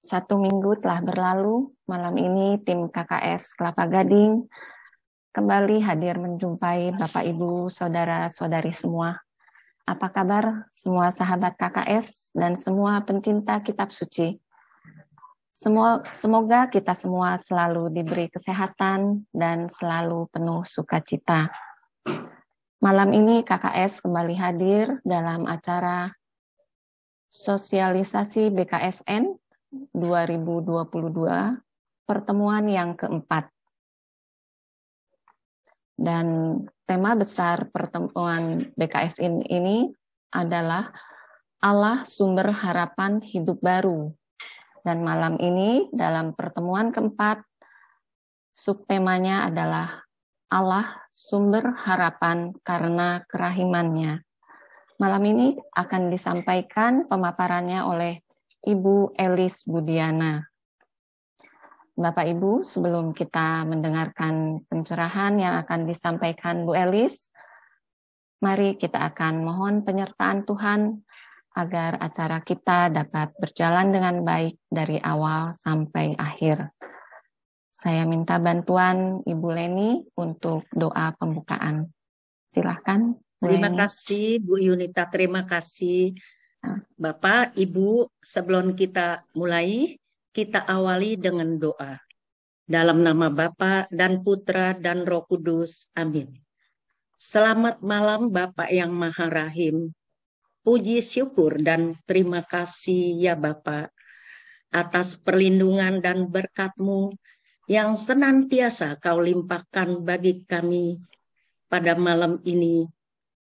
Satu minggu telah berlalu, malam ini tim KKS Kelapa Gading kembali hadir menjumpai Bapak Ibu, Saudara-saudari semua. Apa kabar semua sahabat KKS dan semua pencinta kitab suci? Semoga kita semua selalu diberi kesehatan dan selalu penuh sukacita. Malam ini KKS kembali hadir dalam acara sosialisasi BKSN 2022, pertemuan yang keempat. Dan tema besar pertemuan BKSN ini adalah Allah sumber harapan hidup baru. Dan malam ini dalam pertemuan keempat, subtemanya adalah Allah sumber harapan karena kerahimannya. Malam ini akan disampaikan pemaparannya oleh Ibu Elis Budiana. Bapak Ibu, sebelum kita mendengarkan pencerahan yang akan disampaikan Bu Elis, mari kita akan mohon penyertaan Tuhan agar acara kita dapat berjalan dengan baik dari awal sampai akhir. Saya minta bantuan Ibu Leni untuk doa pembukaan. Silahkan, Bu Terima Leni. kasih Bu Yunita, terima kasih Bapak, Ibu. Sebelum kita mulai, kita awali dengan doa. Dalam nama Bapa dan Putra dan Roh Kudus, amin. Selamat malam Bapak yang Maha Rahim. Puji syukur dan terima kasih ya Bapak atas perlindungan dan berkat-Mu yang senantiasa Kau limpahkan bagi kami pada malam ini.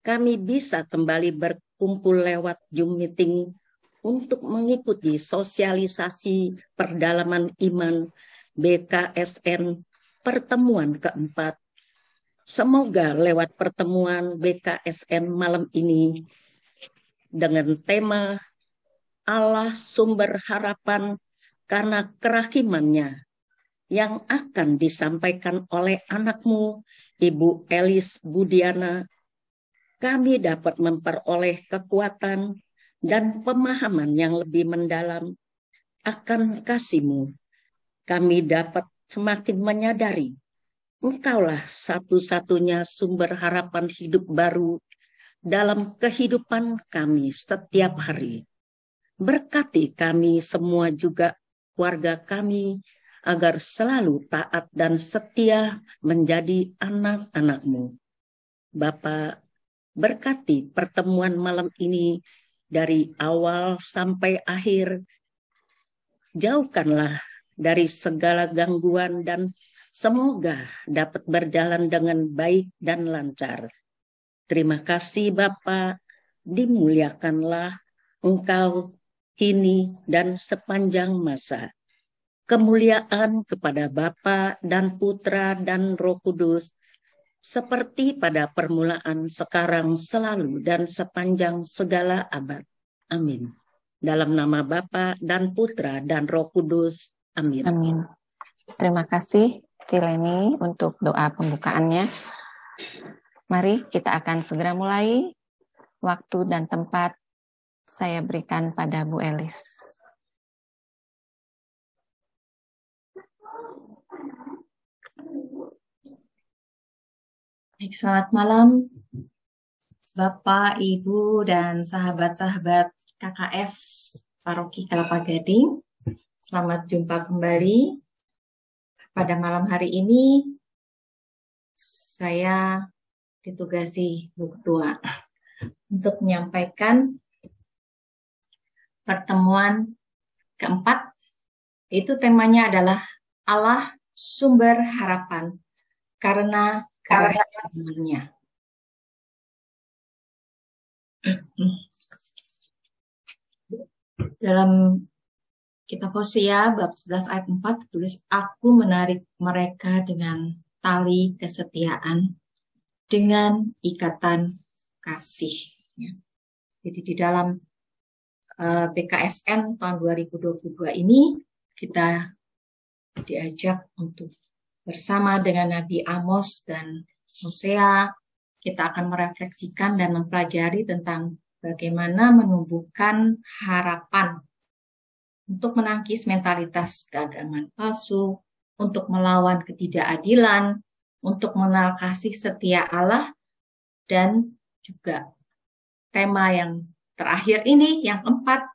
Kami bisa kembali berkumpul lewat Zoom meeting untuk mengikuti sosialisasi perdalaman iman BKSN pertemuan keempat. Semoga lewat pertemuan BKSN malam ini dengan tema Allah sumber harapan karena kerahimannya yang akan disampaikan oleh anakmu Ibu Elis Budiana, kami dapat memperoleh kekuatan dan pemahaman yang lebih mendalam akan kasih-Mu. Kami dapat semakin menyadari Engkaulah satu-satunya sumber harapan hidup baru dalam kehidupan kami setiap hari. Berkati kami semua juga keluarga kami agar selalu taat dan setia menjadi anak-anak-Mu. Bapa, berkati pertemuan malam ini dari awal sampai akhir. Jauhkanlah dari segala gangguan dan semoga dapat berjalan dengan baik dan lancar. Terima kasih Bapa, dimuliakanlah Engkau kini dan sepanjang masa. Kemuliaan kepada Bapa dan Putra dan Roh Kudus, seperti pada permulaan, sekarang, selalu, dan sepanjang segala abad. Amin. Dalam nama Bapa dan Putra dan Roh Kudus. Amin. Amin. Terima kasih Cileni untuk doa pembukaannya. Mari kita akan segera mulai. Waktu dan tempat saya berikan pada Bu Elis. Baik, selamat malam Bapak, Ibu, dan sahabat-sahabat KKS Paroki Kelapa Gading. Selamat jumpa kembali. Pada malam hari ini, saya ditugasi Bu Ketua untuk menyampaikan pertemuan keempat. Itu temanya adalah Allah sumber harapan karena kerahimannya. Dalam kitab Hosea bab 11 ayat 4 tulis, aku menarik mereka dengan tali kesetiaan, dengan ikatan kasih. Jadi di dalam BKSN tahun 2022 ini kita diajak untuk bersama dengan Nabi Amos dan Hosea, kita akan merefleksikan dan mempelajari tentang bagaimana menumbuhkan harapan untuk menangkis mentalitas keagamaan palsu, untuk melawan ketidakadilan, untuk mengenal kasih setia Allah, dan juga tema yang terakhir ini, yang keempat,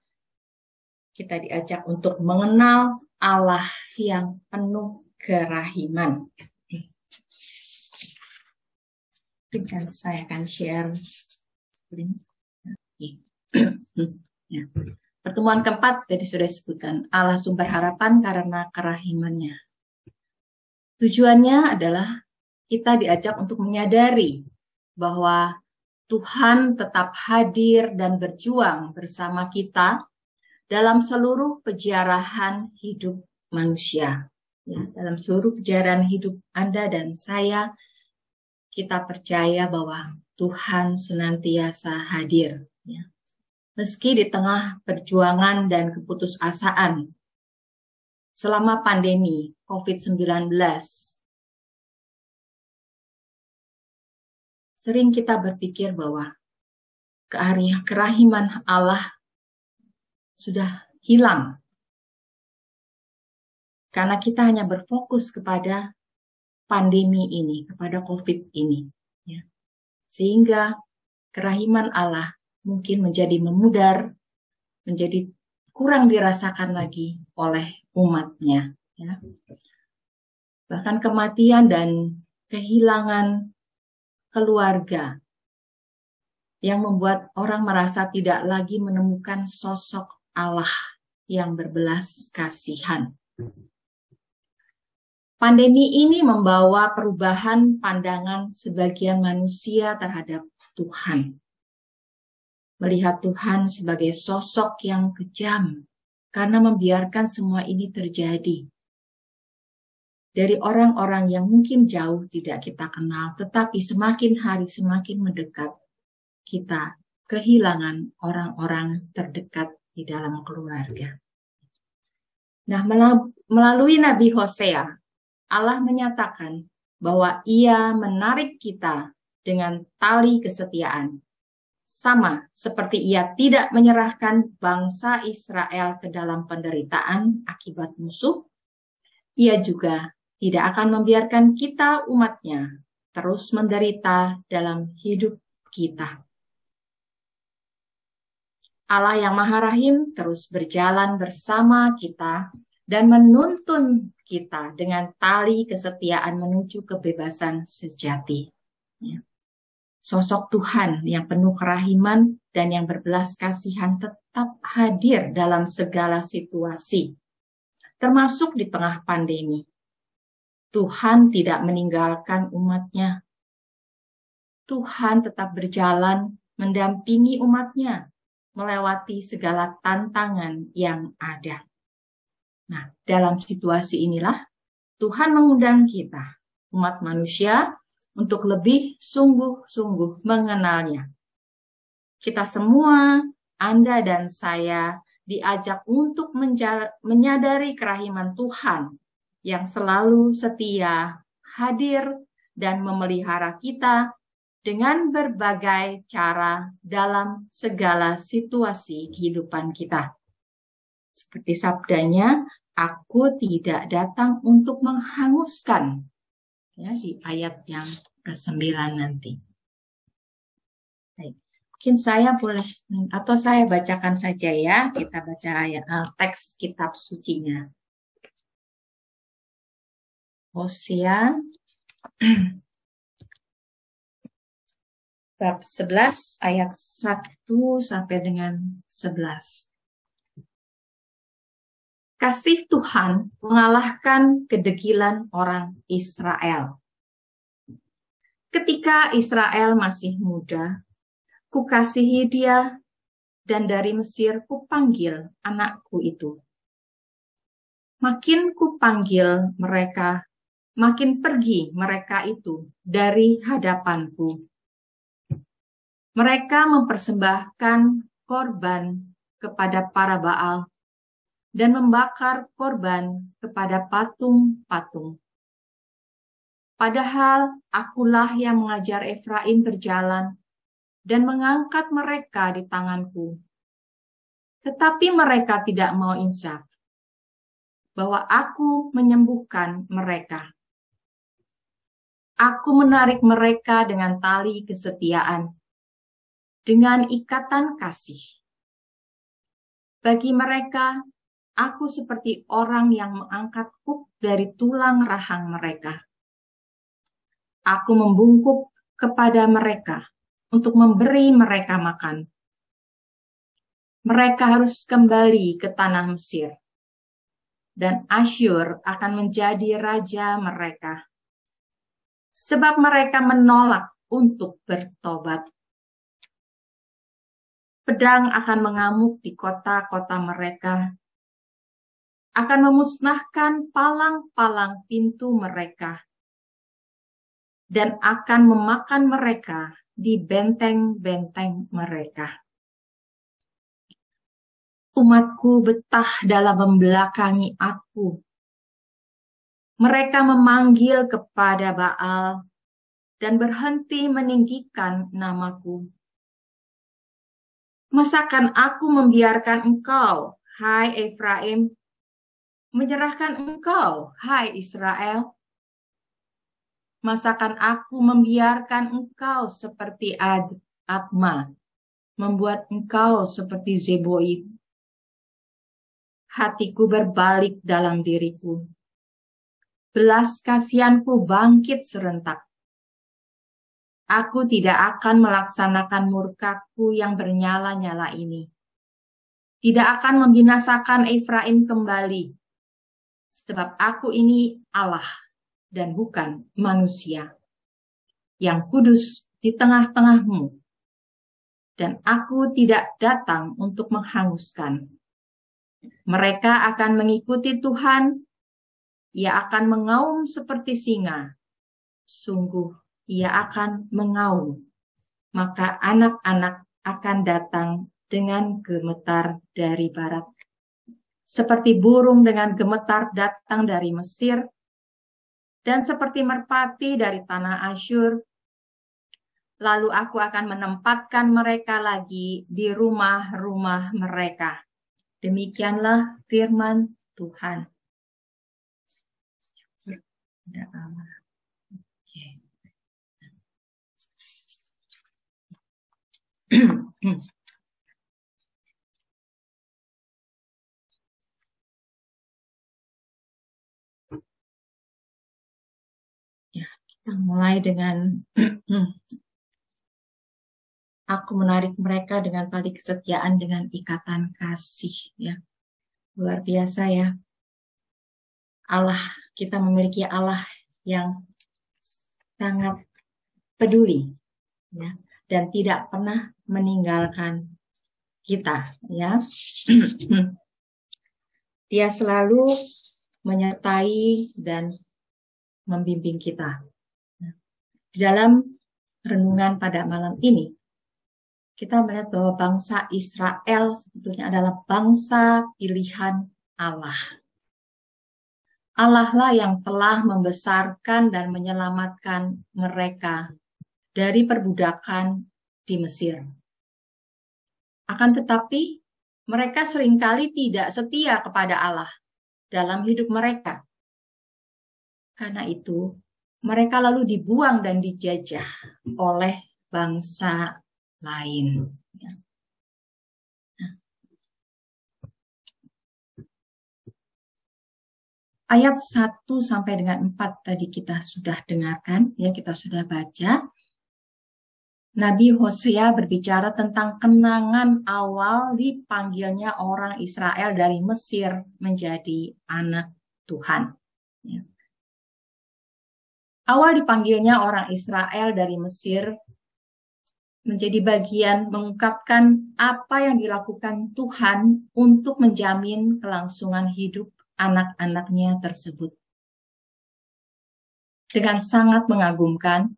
kita diajak untuk mengenal Allah yang penuh kerahiman. Dan saya akan share screen. Ya. Pertemuan keempat tadi sudah disebutkan, Allah sumber harapan karena kerahimannya. Tujuannya adalah kita diajak untuk menyadari bahwa Tuhan tetap hadir dan berjuang bersama kita dalam seluruh pejarahan hidup manusia. Ya, dalam seluruh pejarahan hidup Anda dan saya, kita percaya bahwa Tuhan senantiasa hadir. Ya. Meski di tengah perjuangan dan keputusasaan selama pandemi COVID-19, sering kita berpikir bahwa kerahiman Allah sudah hilang. Karena kita hanya berfokus kepada pandemi ini, kepada COVID ini. Ya. Sehingga kerahiman Allah mungkin menjadi memudar, menjadi kurang dirasakan lagi oleh umatnya. Ya. Bahkan kematian dan kehilangan keluarga yang membuat orang merasa tidak lagi menemukan sosok Allah yang berbelas kasihan. Pandemi ini membawa perubahan pandangan sebagian manusia terhadap Tuhan. Melihat Tuhan sebagai sosok yang kejam karena membiarkan semua ini terjadi. Dari orang-orang yang mungkin jauh tidak kita kenal, tetapi semakin hari semakin mendekat, kita kehilangan orang-orang terdekat di dalam keluarga. Nah, melalui Nabi Hosea, Allah menyatakan bahwa Ia menarik kita dengan tali kesetiaan. Sama seperti Ia tidak menyerahkan bangsa Israel ke dalam penderitaan akibat musuh, Ia juga tidak akan membiarkan kita umatnya terus menderita dalam hidup kita. Allah yang Maha Rahim terus berjalan bersama kita dan menuntun kita dengan tali kesetiaan menuju kebebasan sejati. Ya. Sosok Tuhan yang penuh kerahiman dan yang berbelas kasihan tetap hadir dalam segala situasi, termasuk di tengah pandemi. Tuhan tidak meninggalkan umatnya. Tuhan tetap berjalan mendampingi umatnya, melewati segala tantangan yang ada. Nah, dalam situasi inilah Tuhan mengundang kita, umat manusia, untuk lebih sungguh-sungguh mengenalnya. Kita semua, Anda dan saya, diajak untuk menyadari kerahiman Tuhan yang selalu setia, hadir, dan memelihara kita dengan berbagai cara dalam segala situasi kehidupan kita. Seperti sabdanya, aku tidak datang untuk menghanguskan. Ya, di ayat yang ke-9 nanti. Baik. Mungkin saya boleh, atau saya bacakan saja ya, kita baca ayat, teks kitab sucinya. Hosea bab 11 ayat 1 sampai dengan 11. Kasih Tuhan mengalahkan kedegilan orang Israel. Ketika Israel masih muda, kukasihi dia, dan dari Mesir kupanggil anakku itu. Makin kupanggil mereka, makin pergi mereka itu dari hadapanku. Mereka mempersembahkan korban kepada para Baal dan membakar korban kepada patung-patung. Padahal akulah yang mengajar Efraim berjalan dan mengangkat mereka di tanganku. Tetapi mereka tidak mau insaf bahwa aku menyembuhkan mereka. Aku menarik mereka dengan tali kesetiaan, dengan ikatan kasih. Bagi mereka, aku seperti orang yang mengangkat kuk dari tulang rahang mereka. Aku membungkuk kepada mereka untuk memberi mereka makan. Mereka harus kembali ke tanah Mesir, dan Asyur akan menjadi raja mereka. Sebab mereka menolak untuk bertobat. Pedang akan mengamuk di kota-kota mereka, akan memusnahkan palang-palang pintu mereka, dan akan memakan mereka di benteng-benteng mereka. Umatku betah dalam membelakangi aku. Mereka memanggil kepada Baal dan berhenti meninggikan namaku. Masakan aku membiarkan engkau, hai Efraim, menyerahkan engkau, hai Israel? Masakan aku membiarkan engkau seperti Adma, membuat engkau seperti Zeboim? Hatiku berbalik dalam diriku. Belas kasihanku bangkit serentak. Aku tidak akan melaksanakan murkaku yang bernyala-nyala ini. Tidak akan membinasakan Efraim kembali. Sebab aku ini Allah dan bukan manusia, yang kudus di tengah-tengahmu. Dan aku tidak datang untuk menghanguskan. Mereka akan mengikuti Tuhan. Ia akan mengaum seperti singa. Sungguh, ia akan mengaum. Maka anak-anak akan datang dengan gemetar dari barat. Seperti burung dengan gemetar datang dari Mesir. Dan seperti merpati dari tanah Asyur. Lalu aku akan menempatkan mereka lagi di rumah-rumah mereka. Demikianlah firman Tuhan. Ya, kita mulai dengan aku menarik mereka dengan tali kesetiaan dengan ikatan kasih. Ya, luar biasa ya. Allah, kita memiliki Allah yang sangat peduli, ya, dan tidak pernah meninggalkan kita, ya. Dia selalu menyertai dan membimbing kita. Di dalam renungan pada malam ini, kita melihat bahwa bangsa Israel sebetulnya adalah bangsa pilihan Allah. Allah lah yang telah membesarkan dan menyelamatkan mereka dari perbudakan di Mesir. Akan tetapi, mereka seringkali tidak setia kepada Allah dalam hidup mereka. Karena itu, mereka lalu dibuang dan dijajah oleh bangsa lain. Ayat 1 sampai dengan 4 tadi kita sudah dengarkan, ya, kita sudah baca. Nabi Hosea berbicara tentang kenangan awal dipanggilnya orang Israel dari Mesir menjadi anak Tuhan. Ya. Awal dipanggilnya orang Israel dari Mesir menjadi bagian mengungkapkan apa yang dilakukan Tuhan untuk menjamin kelangsungan hidup anak-anaknya tersebut. Dengan sangat mengagumkan,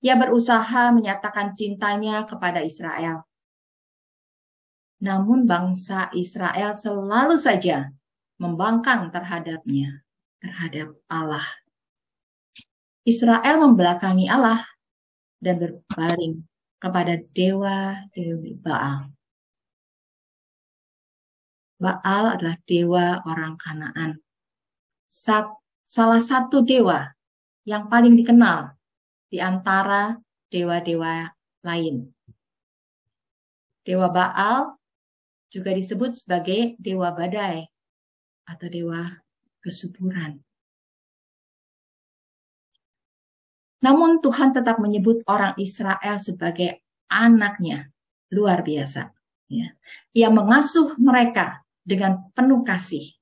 ia berusaha menyatakan cintanya kepada Israel. Namun bangsa Israel selalu saja membangkang terhadapnya, terhadap Allah. Israel membelakangi Allah dan berpaling kepada dewa-dewi Baal. Baal adalah dewa orang Kanaan. Salah satu dewa yang paling dikenal di antara dewa-dewa lain. Dewa Baal juga disebut sebagai dewa badai atau dewa kesuburan. Namun Tuhan tetap menyebut orang Israel sebagai anaknya. Luar biasa. Ya. Ia mengasuh mereka dengan penuh kasih.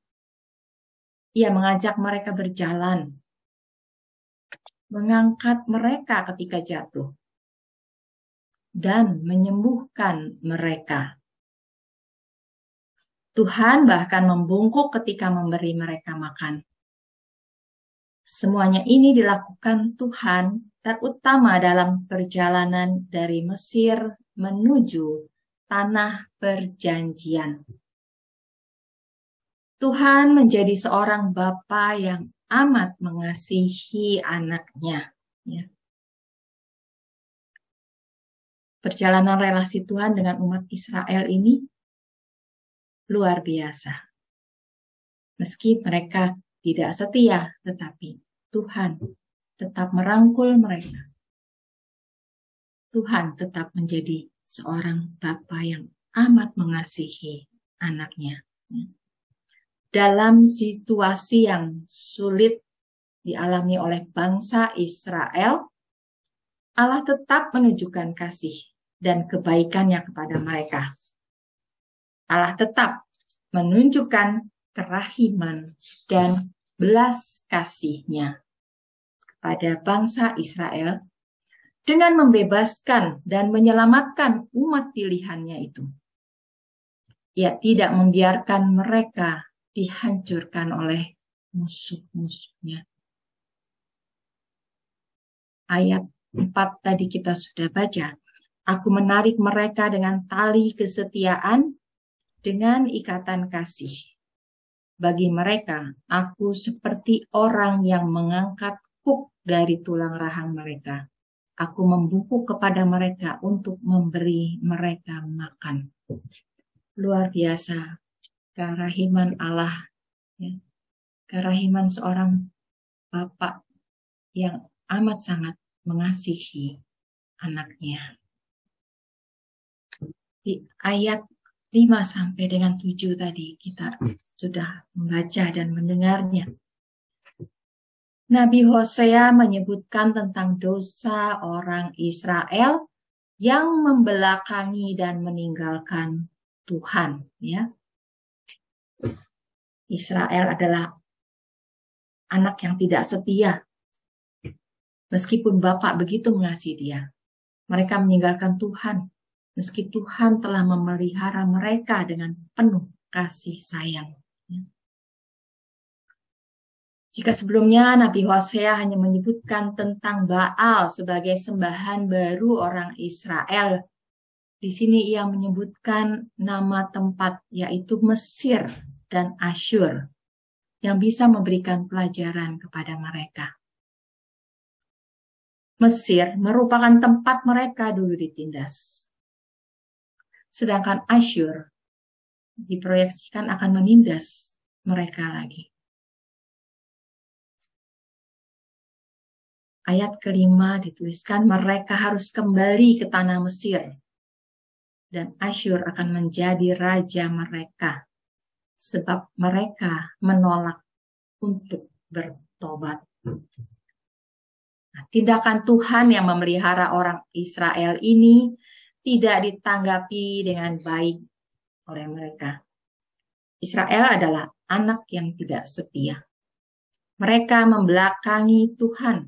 Ia mengajak mereka berjalan, mengangkat mereka ketika jatuh, dan menyembuhkan mereka. Tuhan bahkan membungkuk ketika memberi mereka makan. Semuanya ini dilakukan Tuhan, terutama dalam perjalanan dari Mesir menuju tanah perjanjian. Tuhan menjadi seorang bapa yang amat mengasihi anaknya. Ya. Perjalanan relasi Tuhan dengan umat Israel ini luar biasa. Meski mereka tidak setia, tetapi Tuhan tetap merangkul mereka. Tuhan tetap menjadi seorang bapa yang amat mengasihi anaknya. Dalam situasi yang sulit dialami oleh bangsa Israel, Allah tetap menunjukkan kasih dan kebaikannya kepada mereka. Allah tetap menunjukkan kerahiman dan belas kasih-Nya kepada bangsa Israel dengan membebaskan dan menyelamatkan umat pilihannya itu. Ia tidak membiarkan mereka dihancurkan oleh musuh-musuhnya. Ayat 4 tadi kita sudah baca. Aku menarik mereka dengan tali kesetiaan, dengan ikatan kasih. Bagi mereka, aku seperti orang yang mengangkat kuk dari tulang rahang mereka. Aku membungkuk kepada mereka untuk memberi mereka makan. Luar biasa, kerahiman Allah. Ya. Kerahiman seorang Bapa yang amat sangat mengasihi anaknya. Di ayat 5 sampai dengan 7 tadi kita sudah membaca dan mendengarnya. Nabi Hosea menyebutkan tentang dosa orang Israel yang membelakangi dan meninggalkan Tuhan. Ya. Israel adalah anak yang tidak setia. Meskipun Bapak begitu mengasihi dia, mereka meninggalkan Tuhan. Meski Tuhan telah memelihara mereka dengan penuh kasih sayang. Jika sebelumnya Nabi Hosea hanya menyebutkan tentang Baal sebagai sembahan baru orang Israel, di sini ia menyebutkan nama tempat yaitu Mesir dan Asyur yang bisa memberikan pelajaran kepada mereka. Mesir merupakan tempat mereka dulu ditindas. Sedangkan Asyur diproyeksikan akan menindas mereka lagi. Ayat kelima dituliskan mereka harus kembali ke tanah Mesir dan Asyur akan menjadi raja mereka sebab mereka menolak untuk bertobat. Nah, tindakan Tuhan yang memelihara orang Israel ini tidak ditanggapi dengan baik oleh mereka. Israel adalah anak yang tidak setia. Mereka membelakangi Tuhan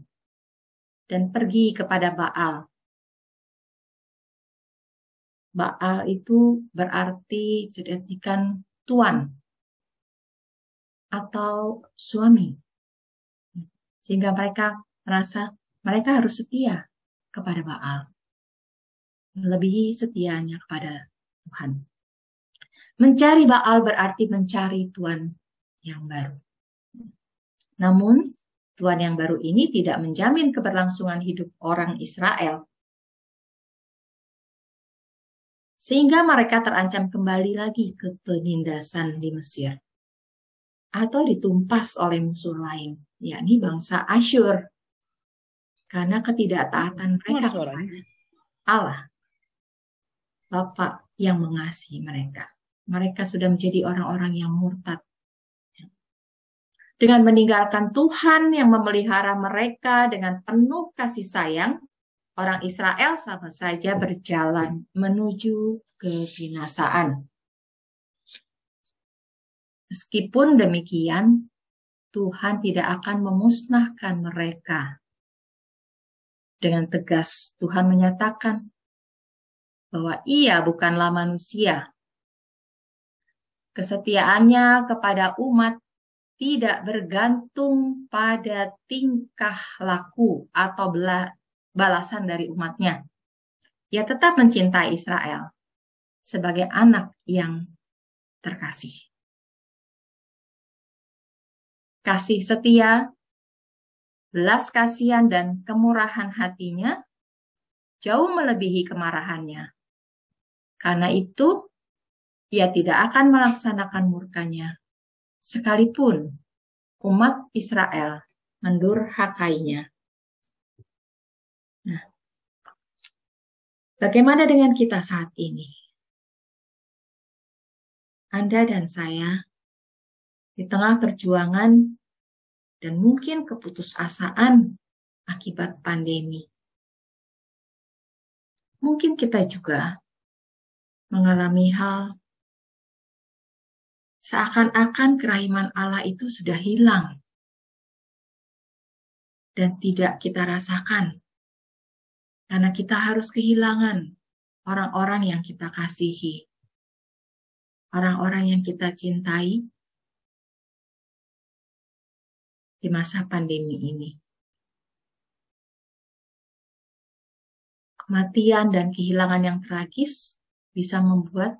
dan pergi kepada Baal. Baal itu berarti diartikan tuan atau suami. Sehingga mereka merasa mereka harus setia kepada Baal. Melebihi setianya kepada Tuhan. Mencari Baal berarti mencari Tuhan yang baru. Namun, Tuhan yang baru ini tidak menjamin keberlangsungan hidup orang Israel. sehingga mereka terancam kembali lagi ke penindasan di Mesir atau ditumpas oleh musuh lain, yakni bangsa Asyur, karena ketidaktaatan mereka kepada Allah, Bapa yang mengasihi mereka. Mereka sudah menjadi orang-orang yang murtad. Dengan meninggalkan Tuhan yang memelihara mereka dengan penuh kasih sayang, orang Israel sama saja berjalan menuju kebinasaan. Meskipun demikian, Tuhan tidak akan memusnahkan mereka. Dengan tegas, Tuhan menyatakan bahwa Ia bukanlah manusia. Kesetiaannya kepada umat tidak bergantung pada tingkah laku atau balasan dari umatnya. Ia tetap mencintai Israel sebagai anak yang terkasih. Kasih setia, belas kasihan dan kemurahan hatinya jauh melebihi kemarahannya. Karena itu, ia tidak akan melaksanakan murkanya, sekalipun umat Israel mendurhakainya. Nah, bagaimana dengan kita saat ini? Anda dan saya di tengah perjuangan dan mungkin keputusasaan akibat pandemi. Mungkin kita juga mengalami hal seakan-akan kerahiman Allah itu sudah hilang dan tidak kita rasakan karena kita harus kehilangan orang-orang yang kita kasihi, orang-orang yang kita cintai di masa pandemi ini. Kematian dan kehilangan yang tragis bisa membuat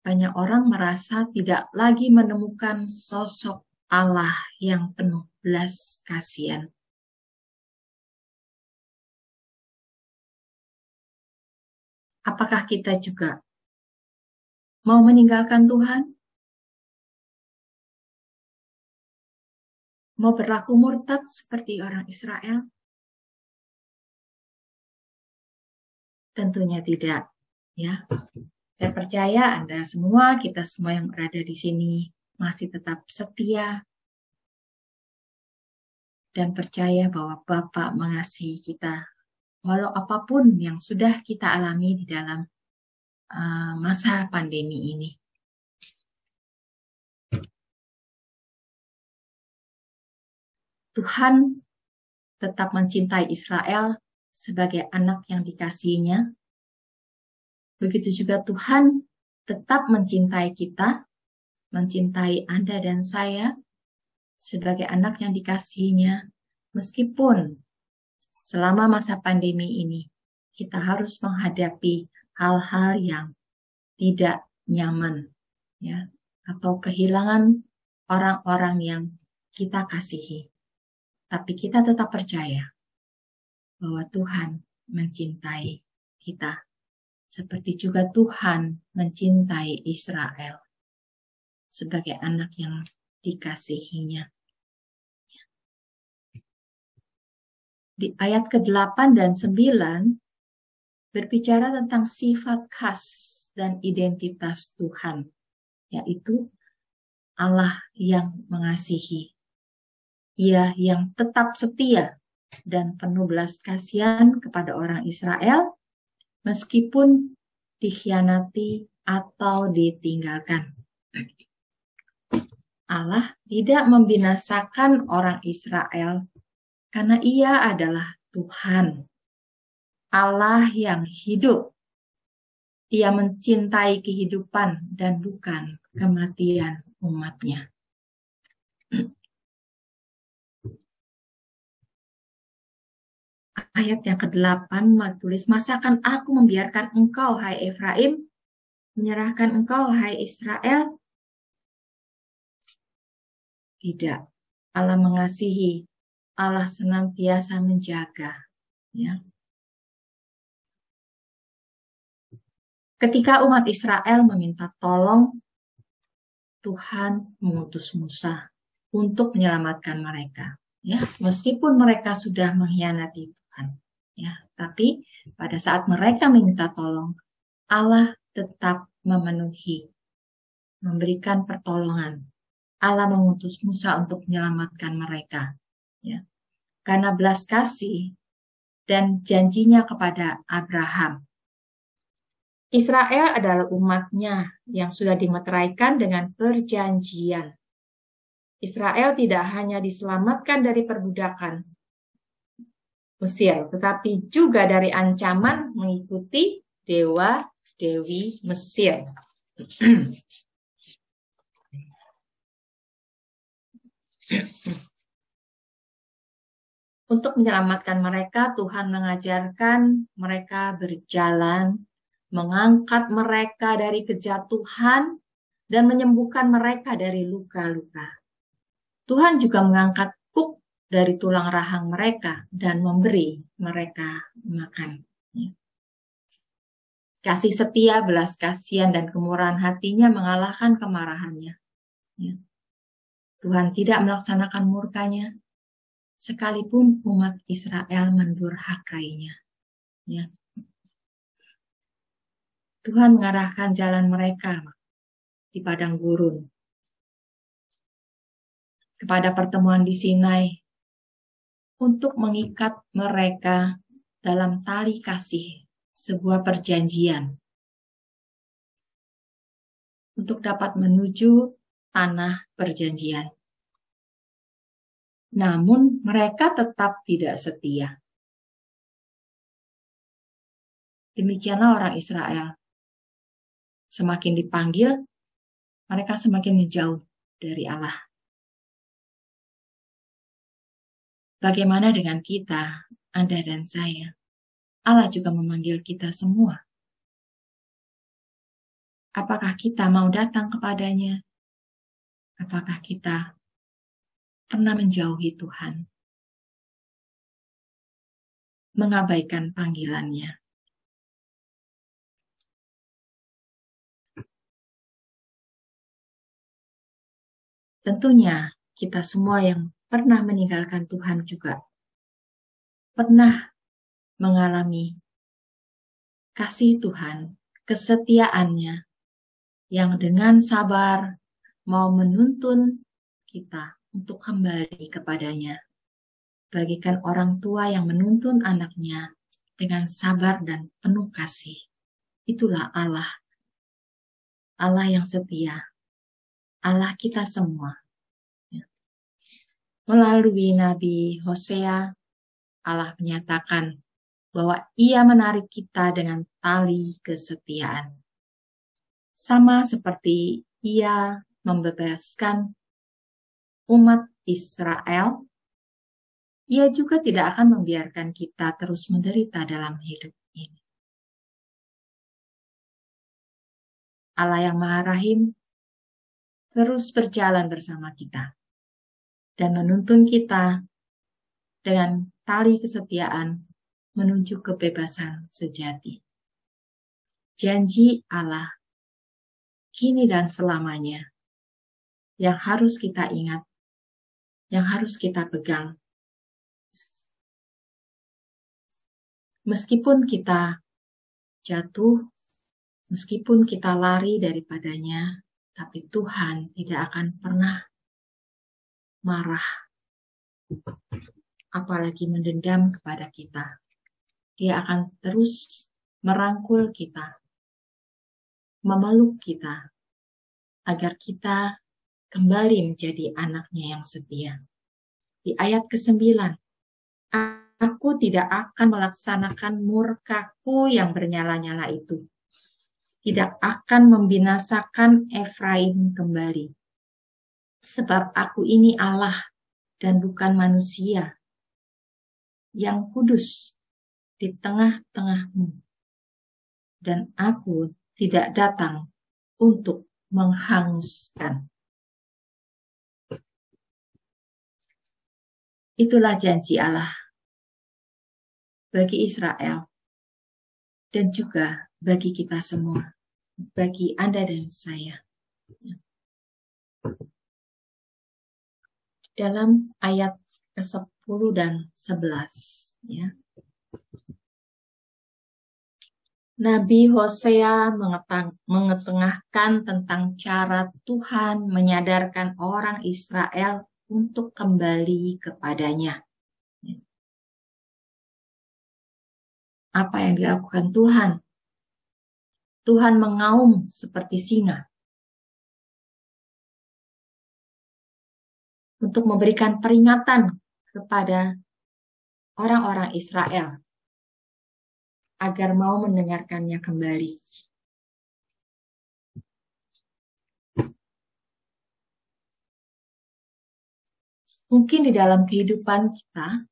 banyak orang merasa tidak lagi menemukan sosok Allah yang penuh belas kasihan. Apakah kita juga mau meninggalkan Tuhan? Mau berlaku murtad seperti orang Israel? Tentunya tidak, ya. Saya percaya Anda semua, kita semua yang berada di sini masih tetap setia dan percaya bahwa Bapa mengasihi kita, walau apapun yang sudah kita alami di dalam masa pandemi ini. Tuhan tetap mencintai Israel sebagai anak yang dikasihinya. Begitu juga Tuhan tetap mencintai kita, mencintai Anda dan saya sebagai anak yang dikasihinya, meskipun selama masa pandemi ini kita harus menghadapi hal-hal yang tidak nyaman, ya, atau kehilangan orang-orang yang kita kasihi. Tapi kita tetap percaya bahwa Tuhan mencintai kita, seperti juga Tuhan mencintai Israel sebagai anak yang dikasihinya. Di ayat ke-8 dan 9 berbicara tentang sifat khas dan identitas Tuhan, yaitu Allah yang mengasihi. Ia yang tetap setia dan penuh belas kasihan kepada orang Israel, meskipun dikhianati atau ditinggalkan. Allah tidak membinasakan orang Israel karena Ia adalah Tuhan, Allah yang hidup. Ia mencintai kehidupan dan bukan kematian umatnya. Ayat yang ke-8 tulis, masakan aku membiarkan engkau, hai Efraim, menyerahkan engkau, hai Israel? Tidak. Allah mengasihi, Allah senantiasa menjaga. Ya. Ketika umat Israel meminta tolong, Tuhan mengutus Musa untuk menyelamatkan mereka. Ya, meskipun mereka sudah mengkhianati Tuhan, ya, tapi pada saat mereka meminta tolong, Allah tetap memenuhi, memberikan pertolongan. Allah mengutus Musa untuk menyelamatkan mereka, ya, karena belas kasih dan janjinya kepada Abraham. Israel adalah umatnya yang sudah dimeteraikan dengan perjanjian. Israel tidak hanya diselamatkan dari perbudakan Mesir, tetapi juga dari ancaman mengikuti dewa-dewi Mesir. Untuk menyelamatkan mereka, Tuhan mengajarkan mereka berjalan, mengangkat mereka dari kejatuhan, dan menyembuhkan mereka dari luka-luka. Tuhan juga mengangkat kuk dari tulang rahang mereka dan memberi mereka makan. Kasih setia, belas kasihan, dan kemurahan hatinya mengalahkan kemarahannya. Tuhan tidak melaksanakan murkanya, sekalipun umat Israel mendurhakainya. Ya. Tuhan mengarahkan jalan mereka di padang gurun kepada pertemuan di Sinai untuk mengikat mereka dalam tali kasih, sebuah perjanjian untuk dapat menuju tanah perjanjian. Namun mereka tetap tidak setia. Demikianlah orang Israel. Semakin dipanggil, mereka semakin menjauh dari Allah. Bagaimana dengan kita, Anda dan saya? Allah juga memanggil kita semua. Apakah kita mau datang kepadanya? Apakah kita pernah menjauhi Tuhan? Mengabaikan panggilannya? Tentunya kita semua yang pernah meninggalkan Tuhan juga pernah mengalami kasih Tuhan, kesetiaannya yang dengan sabar mau menuntun kita untuk kembali kepadanya. Bagikan orang tua yang menuntun anaknya dengan sabar dan penuh kasih. Itulah Allah. Allah yang setia. Allah kita semua. Melalui Nabi Hosea, Allah menyatakan bahwa Ia menarik kita dengan tali kesetiaan. Sama seperti Ia membebaskan umat Israel, Ia juga tidak akan membiarkan kita terus menderita dalam hidup ini. Allah yang Maha Rahim terus berjalan bersama kita dan menuntun kita dengan tali kesetiaan menuju kebebasan sejati. Janji Allah kini dan selamanya yang harus kita ingat, yang harus kita pegang. Meskipun kita jatuh, meskipun kita lari daripadanya, tapi Tuhan tidak akan pernah marah, apalagi mendendam kepada kita. Dia akan terus merangkul kita, memeluk kita, agar kita kembali menjadi anaknya yang setia. Di ayat ke-9, Aku tidak akan melaksanakan murkaku yang bernyala-nyala itu. Tidak akan membinasakan Efraim kembali. Sebab aku ini Allah dan bukan manusia, yang kudus di tengah-tengahmu. Dan aku tidak datang untuk menghanguskan. Itulah janji Allah bagi Israel dan juga bagi kita semua, bagi Anda dan saya. Dalam ayat ke-10 dan 11, ya. Nabi Hosea mengetengahkan tentang cara Tuhan menyadarkan orang Israel untuk kembali kepadanya. Apa yang dilakukan Tuhan? Tuhan mengaum seperti singa untuk memberikan peringatan kepada orang-orang Israel agar mau mendengarkannya kembali. Mungkin di dalam kehidupan kita,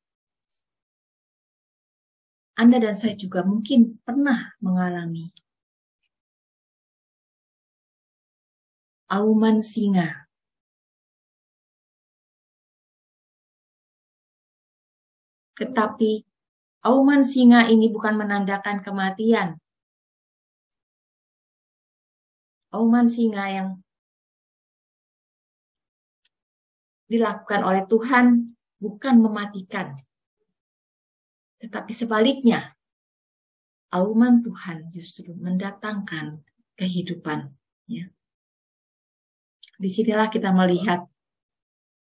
Anda dan saya juga mungkin pernah mengalami auman singa. Tetapi auman singa ini bukan menandakan kematian. Auman singa yang dilakukan oleh Tuhan bukan mematikan. Tetapi sebaliknya, auman Tuhan justru mendatangkan kehidupan. Ya. Disinilah kita melihat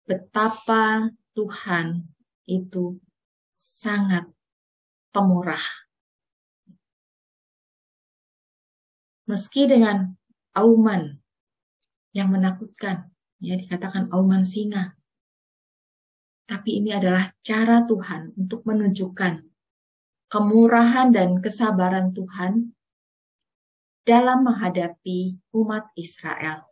betapa Tuhan itu sangat pemurah. Meski dengan auman yang menakutkan, ya dikatakan auman singa, tapi ini adalah cara Tuhan untuk menunjukkan kemurahan dan kesabaran Tuhan dalam menghadapi umat Israel.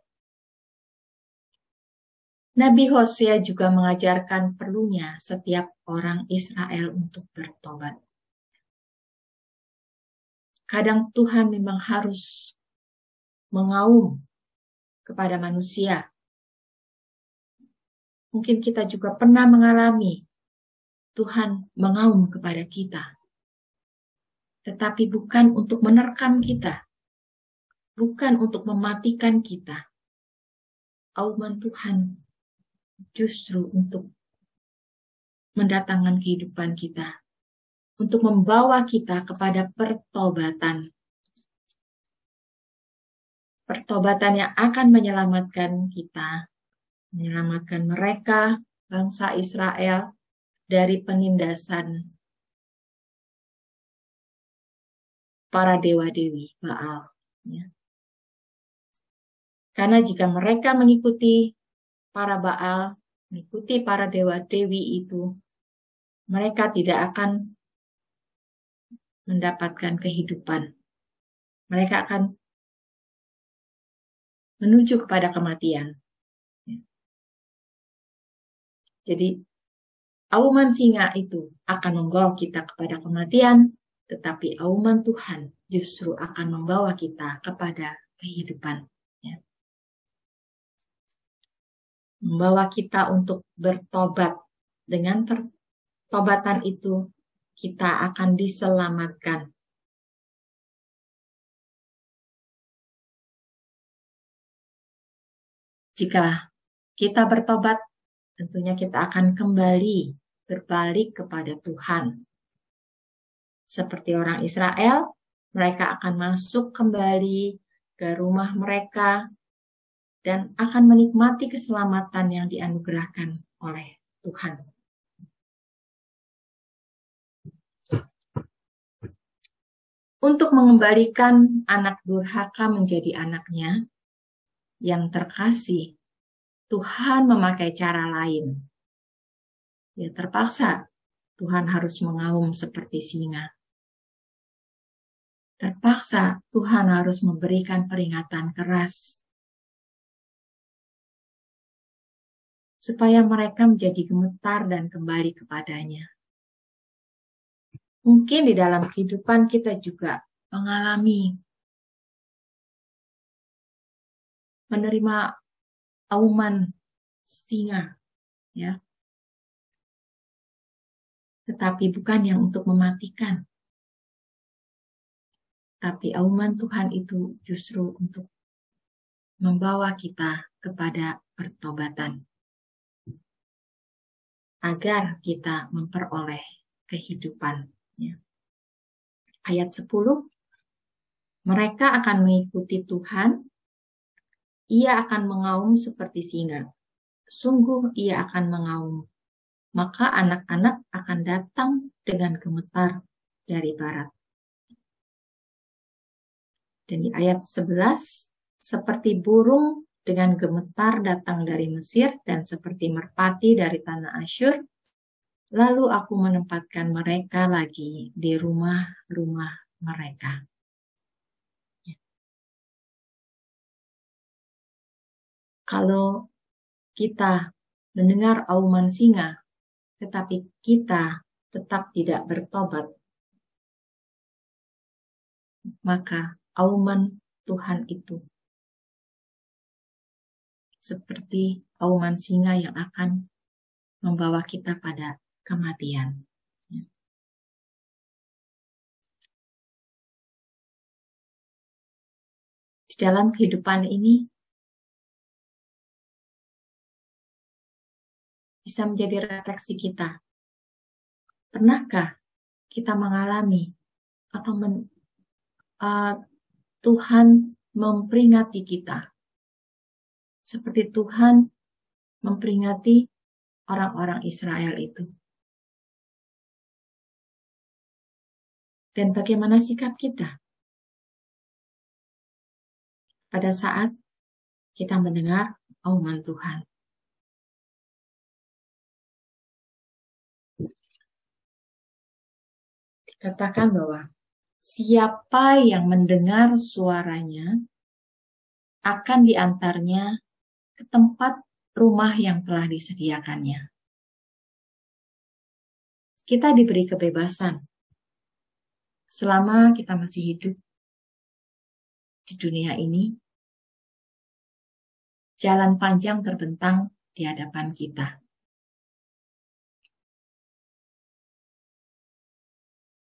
Nabi Hosea juga mengajarkan perlunya setiap orang Israel untuk bertobat. Kadang Tuhan memang harus mengaum kepada manusia. Mungkin kita juga pernah mengalami Tuhan mengaum kepada kita. Tetapi bukan untuk menerkam kita. Bukan untuk mematikan kita. Auman Tuhan justru untuk mendatangkan kehidupan kita. Untuk membawa kita kepada pertobatan. Pertobatan yang akan menyelamatkan kita. Menyelamatkan mereka, bangsa Israel, dari penindasan para dewa-dewi Baal. Ya. Karena jika mereka mengikuti para Baal, mengikuti para dewa-dewi itu, mereka tidak akan mendapatkan kehidupan. Mereka akan menuju kepada kematian. Jadi, auman singa itu akan membawa kita kepada kematian, tetapi auman Tuhan justru akan membawa kita kepada kehidupan. Ya. Membawa kita untuk bertobat. Dengan pertobatan itu, kita akan diselamatkan. Jika kita bertobat, tentunya kita akan kembali berbalik kepada Tuhan. Seperti orang Israel, mereka akan masuk kembali ke rumah mereka dan akan menikmati keselamatan yang dianugerahkan oleh Tuhan. Untuk mengembalikan anak durhaka menjadi anaknya yang terkasih, Tuhan memakai cara lain. Ya, terpaksa Tuhan harus mengaum seperti singa. Terpaksa Tuhan harus memberikan peringatan keras supaya mereka menjadi gemetar dan kembali kepadanya. Mungkin di dalam kehidupan kita juga mengalami menerima auman singa, ya. Tetapi bukan yang untuk mematikan. tapi auman Tuhan itu justru untuk membawa kita kepada pertobatan, agar kita memperoleh kehidupan. Ayat 10, mereka akan mengikuti Tuhan, ia akan mengaum seperti singa. Sungguh ia akan mengaum, maka anak-anak akan datang dengan gemetar dari barat. Dan di ayat 11, seperti burung dengan gemetar datang dari Mesir dan seperti merpati dari tanah Asyur, lalu aku menempatkan mereka lagi di rumah-rumah mereka. Kalau kita mendengar auman singa, tetapi kita tetap tidak bertobat, maka auman Tuhan itu seperti auman singa yang akan membawa kita pada kematian. Di dalam kehidupan ini bisa menjadi refleksi kita. Pernahkah kita mengalami atau Tuhan memperingati kita seperti Tuhan memperingati orang-orang Israel itu? Dan bagaimana sikap kita pada saat kita mendengar auman Tuhan? Dikatakan bahwa siapa yang mendengar suaranya akan diantarnya ke tempat rumah yang telah disediakannya. Kita diberi kebebasan selama kita masih hidup di dunia ini. Jalan panjang terbentang di hadapan kita.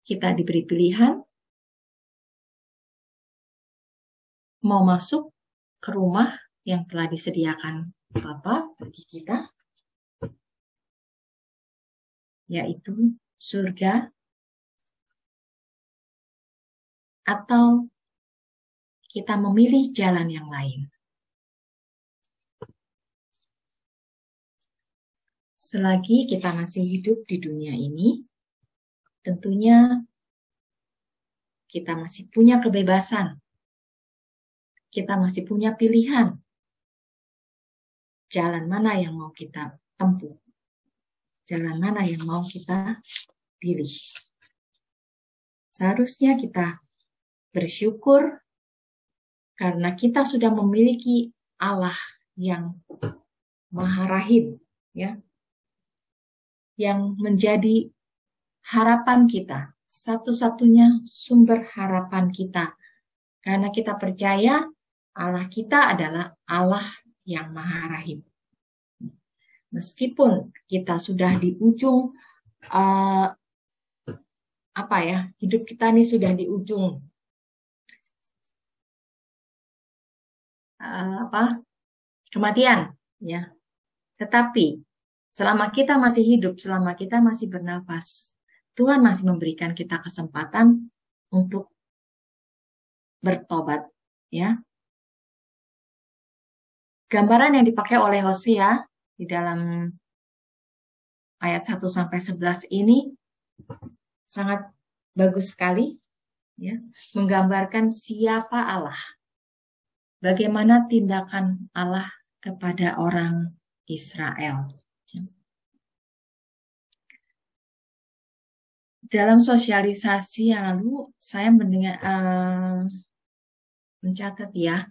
Kita diberi pilihan mau masuk ke rumah yang telah disediakan Bapa bagi kita, yaitu surga, atau kita memilih jalan yang lain. Selagi kita masih hidup di dunia ini, tentunya kita masih punya kebebasan. Kita masih punya pilihan. Jalan mana yang mau kita tempuh? Jalan mana yang mau kita pilih? Seharusnya kita bersyukur karena kita sudah memiliki Allah yang Maha Rahim, ya, yang menjadi harapan kita, satu-satunya sumber harapan kita. Karena kita percaya Allah kita adalah Allah yang Maha Rahim. Meskipun kita sudah di ujung, hidup kita ini sudah di ujung kematian, ya. Tetapi selama kita masih hidup, selama kita masih bernafas, Tuhan masih memberikan kita kesempatan untuk bertobat, ya. Gambaran yang dipakai oleh Hosea di dalam ayat 1-11 ini sangat bagus sekali, ya, menggambarkan siapa Allah. Bagaimana tindakan Allah kepada orang Israel. Dalam sosialisasi yang lalu, saya mencatat, ya,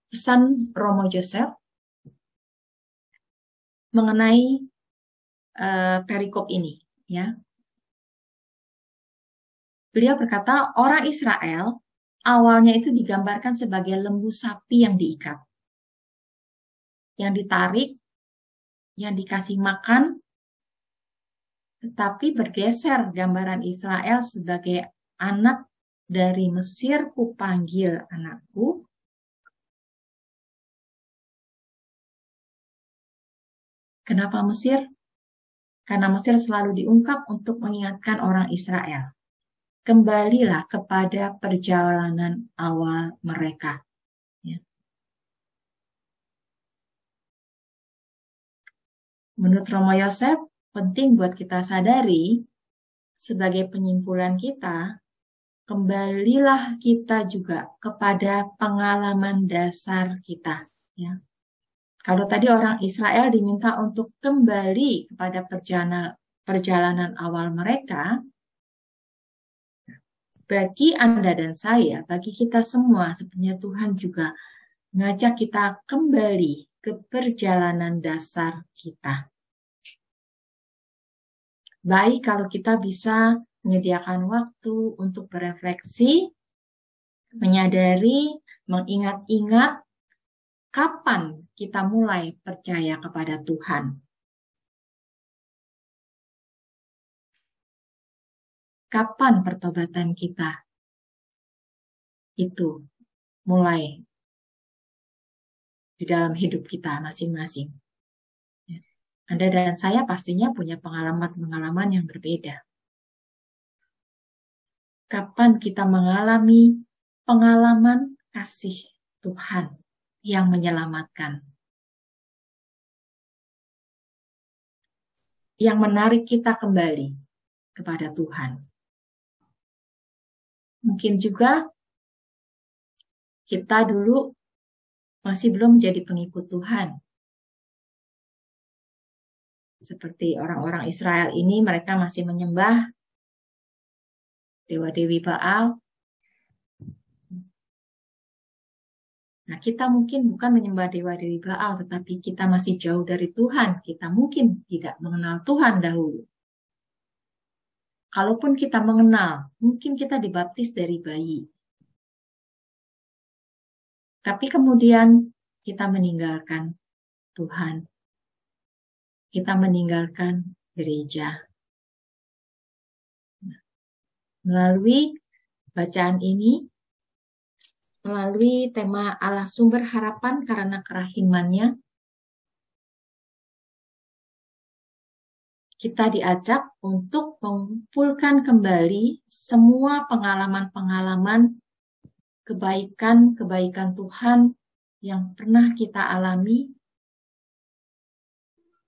pesan Romo Joseph mengenai perikop ini, ya. Beliau berkata, orang Israel awalnya itu digambarkan sebagai lembu sapi yang diikat, yang ditarik, yang dikasih makan, tetapi bergeser gambaran Israel sebagai anak dari Mesir kupanggil anakku. Kenapa Mesir? Karena Mesir selalu diungkap untuk mengingatkan orang Israel. Kembalilah kepada perjalanan awal mereka. Ya. Menurut Romo Yosef, penting buat kita sadari, sebagai penyimpulan kita, kembalilah kita juga kepada pengalaman dasar kita. Ya. Kalau tadi orang Israel diminta untuk kembali kepada perjalanan awal mereka, bagi Anda dan saya, bagi kita semua, sebenarnya Tuhan juga mengajak kita kembali ke perjalanan dasar kita. Baik kalau kita bisa menyediakan waktu untuk berefleksi, menyadari, mengingat-ingat kapan kita mulai percaya kepada Tuhan. Kapan pertobatan kita itu mulai di dalam hidup kita masing-masing. Anda dan saya pastinya punya pengalaman-pengalaman yang berbeda. Kapan kita mengalami pengalaman kasih Tuhan yang menyelamatkan, yang menarik kita kembali kepada Tuhan. Mungkin juga kita dulu masih belum jadi pengikut Tuhan. Seperti orang-orang Israel ini, mereka masih menyembah dewa-dewi Baal. Nah, kita mungkin bukan menyembah dewa-dewi Baal, tetapi kita masih jauh dari Tuhan. Kita mungkin tidak mengenal Tuhan dahulu. Kalaupun kita mengenal, mungkin kita dibaptis dari bayi. Tapi kemudian kita meninggalkan Tuhan. Kita meninggalkan gereja. Melalui bacaan ini, melalui tema Allah sumber harapan karena kerahimannya, kita diajak untuk mengumpulkan kembali semua pengalaman-pengalaman kebaikan-kebaikan Tuhan yang pernah kita alami,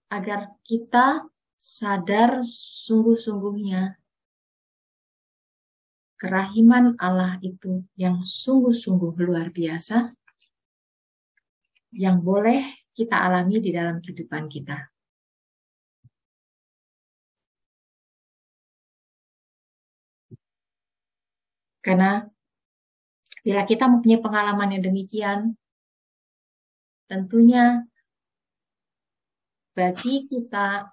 agar kita sadar sungguh-sungguhnya kerahiman Allah itu yang sungguh-sungguh luar biasa, yang boleh kita alami di dalam kehidupan kita. Karena bila kita mempunyai pengalaman yang demikian, tentunya bagi kita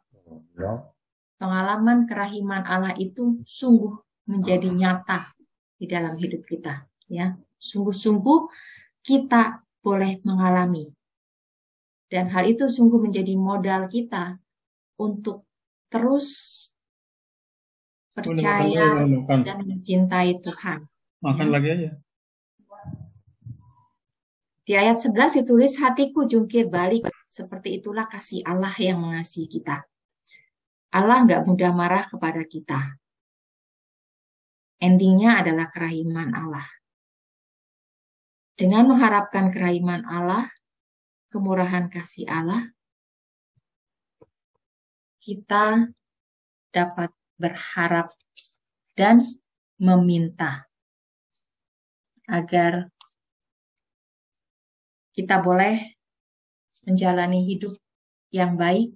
pengalaman kerahiman Allah itu sungguh menjadi nyata di dalam hidup kita. Ya, sungguh-sungguh kita boleh mengalami. Dan hal itu sungguh menjadi modal kita untuk terus percaya dan mencintai Tuhan. Makan lagi aja. Di ayat 11 ditulis, hatiku jungkir balik, seperti itulah kasih Allah yang mengasihi kita. Allah nggak mudah marah kepada kita. Endingnya adalah kerahiman Allah. Dengan mengharapkan kerahiman Allah, kemurahan kasih Allah, kita dapat berharap dan meminta agar kita boleh menjalani hidup yang baik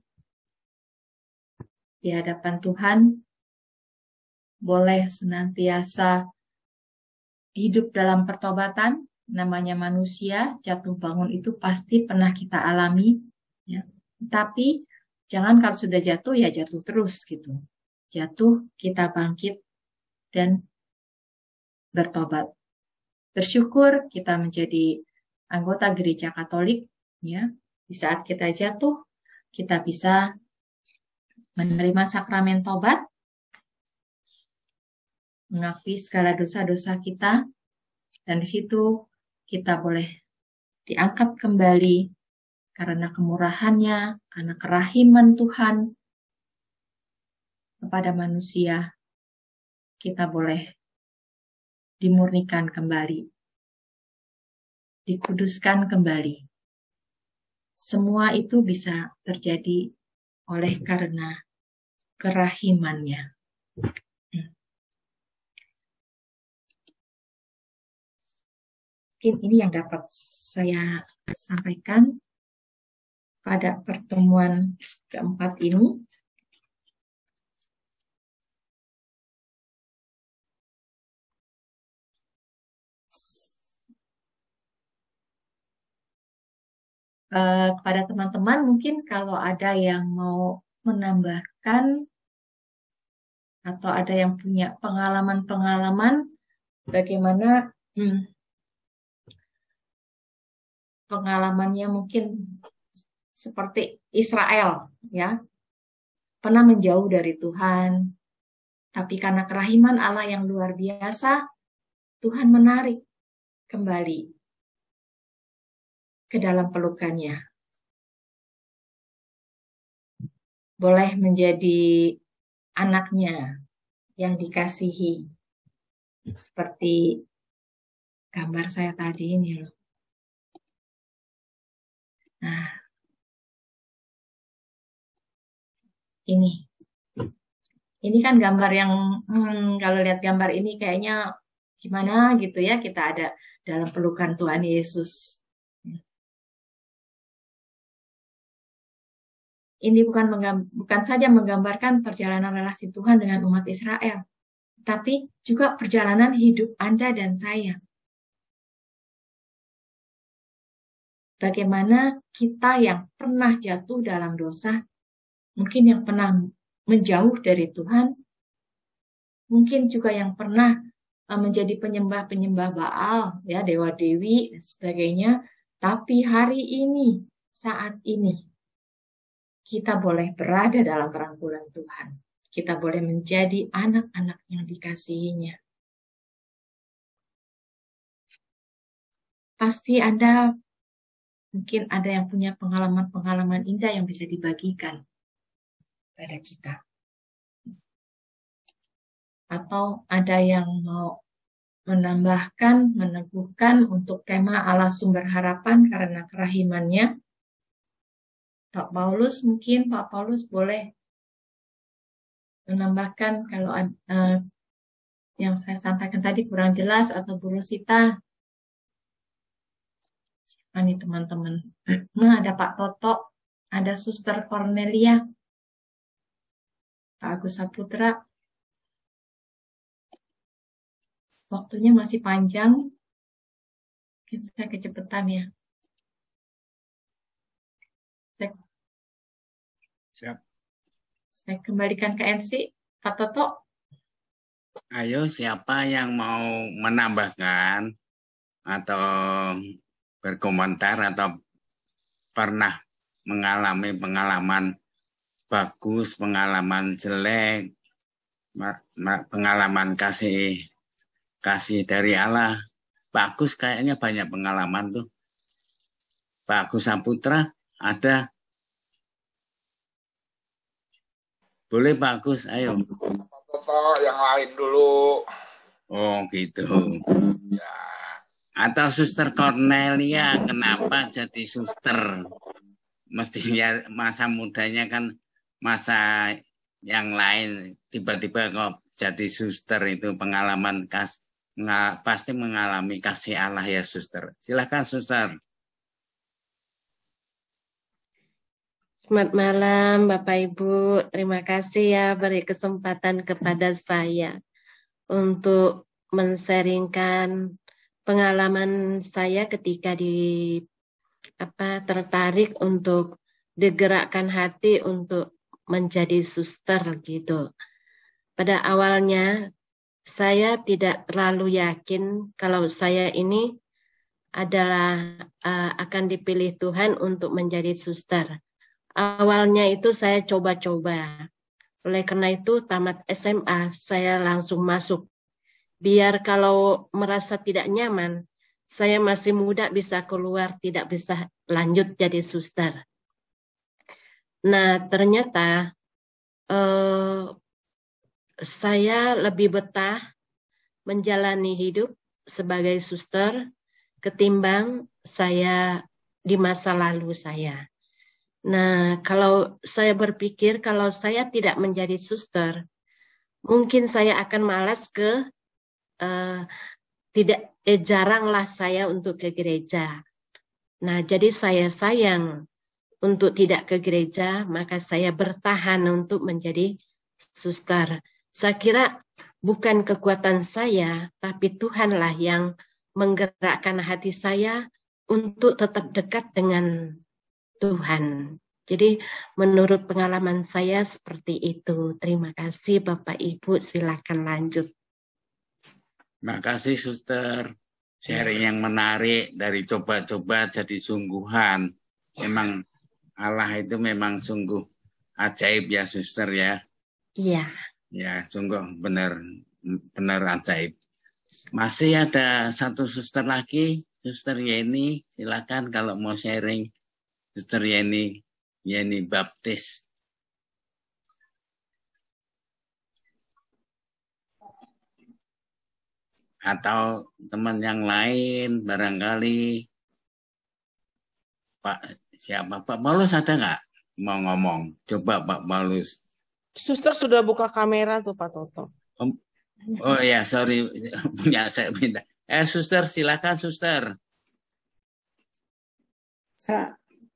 di hadapan Tuhan, boleh senantiasa hidup dalam pertobatan. Namanya manusia, jatuh bangun itu pasti pernah kita alami, ya. Tapi jangan kalau sudah jatuh ya jatuh terus gitu. Jatuh, kita bangkit dan bertobat. Bersyukur kita menjadi anggota gereja Katolik, ya. Di saat kita jatuh, kita bisa menerima sakramen tobat, mengakui segala dosa-dosa kita, dan di situ kita boleh diangkat kembali karena kemurahannya, karena kerahiman Tuhan kepada manusia. Kita boleh dimurnikan kembali, dikuduskan kembali. Semua itu bisa terjadi oleh karena kerahimannya. Mungkin ini yang dapat saya sampaikan pada pertemuan keempat ini. Kepada teman-teman mungkin kalau ada yang mau menambahkan atau ada yang punya pengalaman-pengalaman bagaimana pengalamannya mungkin seperti Israel, ya, pernah menjauh dari Tuhan, tapi karena kerahiman Allah yang luar biasa, Tuhan menarik kembali ke dalam pelukannya. Boleh menjadi anaknya yang dikasihi. Seperti gambar saya tadi ini loh. Nah, ini kan gambar yang kalau lihat gambar ini kayaknya gimana gitu ya, kita ada dalam pelukan Tuhan Yesus. Ini bukan saja menggambarkan perjalanan relasi Tuhan dengan umat Israel, tapi juga perjalanan hidup Anda dan saya. Bagaimana kita yang pernah jatuh dalam dosa, mungkin yang pernah menjauh dari Tuhan, mungkin juga yang pernah menjadi penyembah-penyembah Baal, ya, dewa-dewi dan sebagainya. Tapi hari ini, saat ini, kita boleh berada dalam rangkulan Tuhan. Kita boleh menjadi anak-anak yang dikasihinya. Pasti Anda mungkin ada yang punya pengalaman-pengalaman indah yang bisa dibagikan pada kita. Atau ada yang mau menambahkan, meneguhkan untuk tema Allah sumber harapan karena kerahimannya. Pak Paulus boleh menambahkan kalau yang saya sampaikan tadi kurang jelas, atau Bu Rosita. Siapa nih teman-teman? Nah, ada Pak Toto, ada Suster Cornelia, Pak Agus Saputra. Waktunya masih panjang, mungkin saya kecepatan ya. Siap. Saya kembalikan ke MC, Pak Toto. Ayo, siapa yang mau menambahkan atau berkomentar atau pernah mengalami pengalaman bagus, pengalaman jelek, pengalaman kasih dari Allah. Pak Agus kayaknya banyak pengalaman tuh. Pak Agus Saputra ada. Boleh Pak Agus, ayo. Yang lain dulu. Oh gitu. Ya. Atau Suster Cornelia, kenapa jadi suster? Mestinya masa mudanya kan masa yang lain, tiba-tiba kok jadi suster, itu pengalaman pasti mengalami kasih Allah ya suster. Silakan suster. Selamat malam Bapak Ibu, terima kasih ya beri kesempatan kepada saya untuk men-sharingkan pengalaman saya ketika tertarik untuk digerakkan hati untuk menjadi suster gitu. Pada awalnya saya tidak terlalu yakin kalau saya ini adalah akan dipilih Tuhan untuk menjadi suster. Awalnya itu saya coba-coba. Oleh karena itu tamat SMA saya langsung masuk biar kalau merasa tidak nyaman, saya masih muda bisa keluar, tidak bisa lanjut jadi suster. Nah, ternyata saya lebih betah menjalani hidup sebagai suster ketimbang saya di masa lalu saya. Nah, kalau saya berpikir kalau saya tidak menjadi suster, mungkin saya akan malas jaranglah saya untuk ke gereja. Nah, jadi saya sayang untuk tidak ke gereja, maka saya bertahan untuk menjadi suster. Saya kira bukan kekuatan saya, tapi Tuhanlah yang menggerakkan hati saya untuk tetap dekat dengan Tuhan. Jadi menurut pengalaman saya seperti itu. Terima kasih Bapak Ibu, silakan lanjut. Terima kasih Suster. Sharing yang menarik dari coba-coba jadi sungguhan. Memang Allah itu memang sungguh ajaib ya Suster ya. Iya. Ya, sungguh benar ajaib. Masih ada satu suster lagi, Suster Yeni, silakan kalau mau sharing. Suster Yeni Baptis. Atau teman yang lain barangkali. Pak Paulus ada nggak mau ngomong? Coba Pak Paulus. Suster sudah buka kamera tuh Pak Toto. Oh ya, sorry, punya saya pindah. Suster, silakan Suster.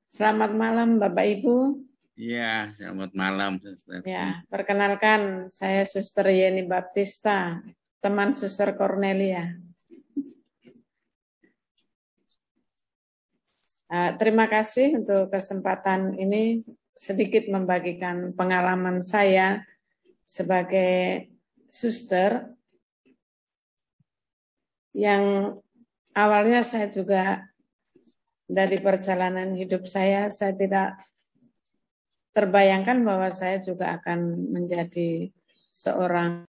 Selamat malam Bapak Ibu. Iya, selamat malam Suster. Ya, perkenalkan saya Suster Yeni Baptista, teman Suster Cornelia. Terima kasih untuk kesempatan ini sedikit membagikan pengalaman saya sebagai suster yang awalnya saya juga dari perjalanan hidup saya tidak terbayangkan bahwa saya juga akan menjadi seorang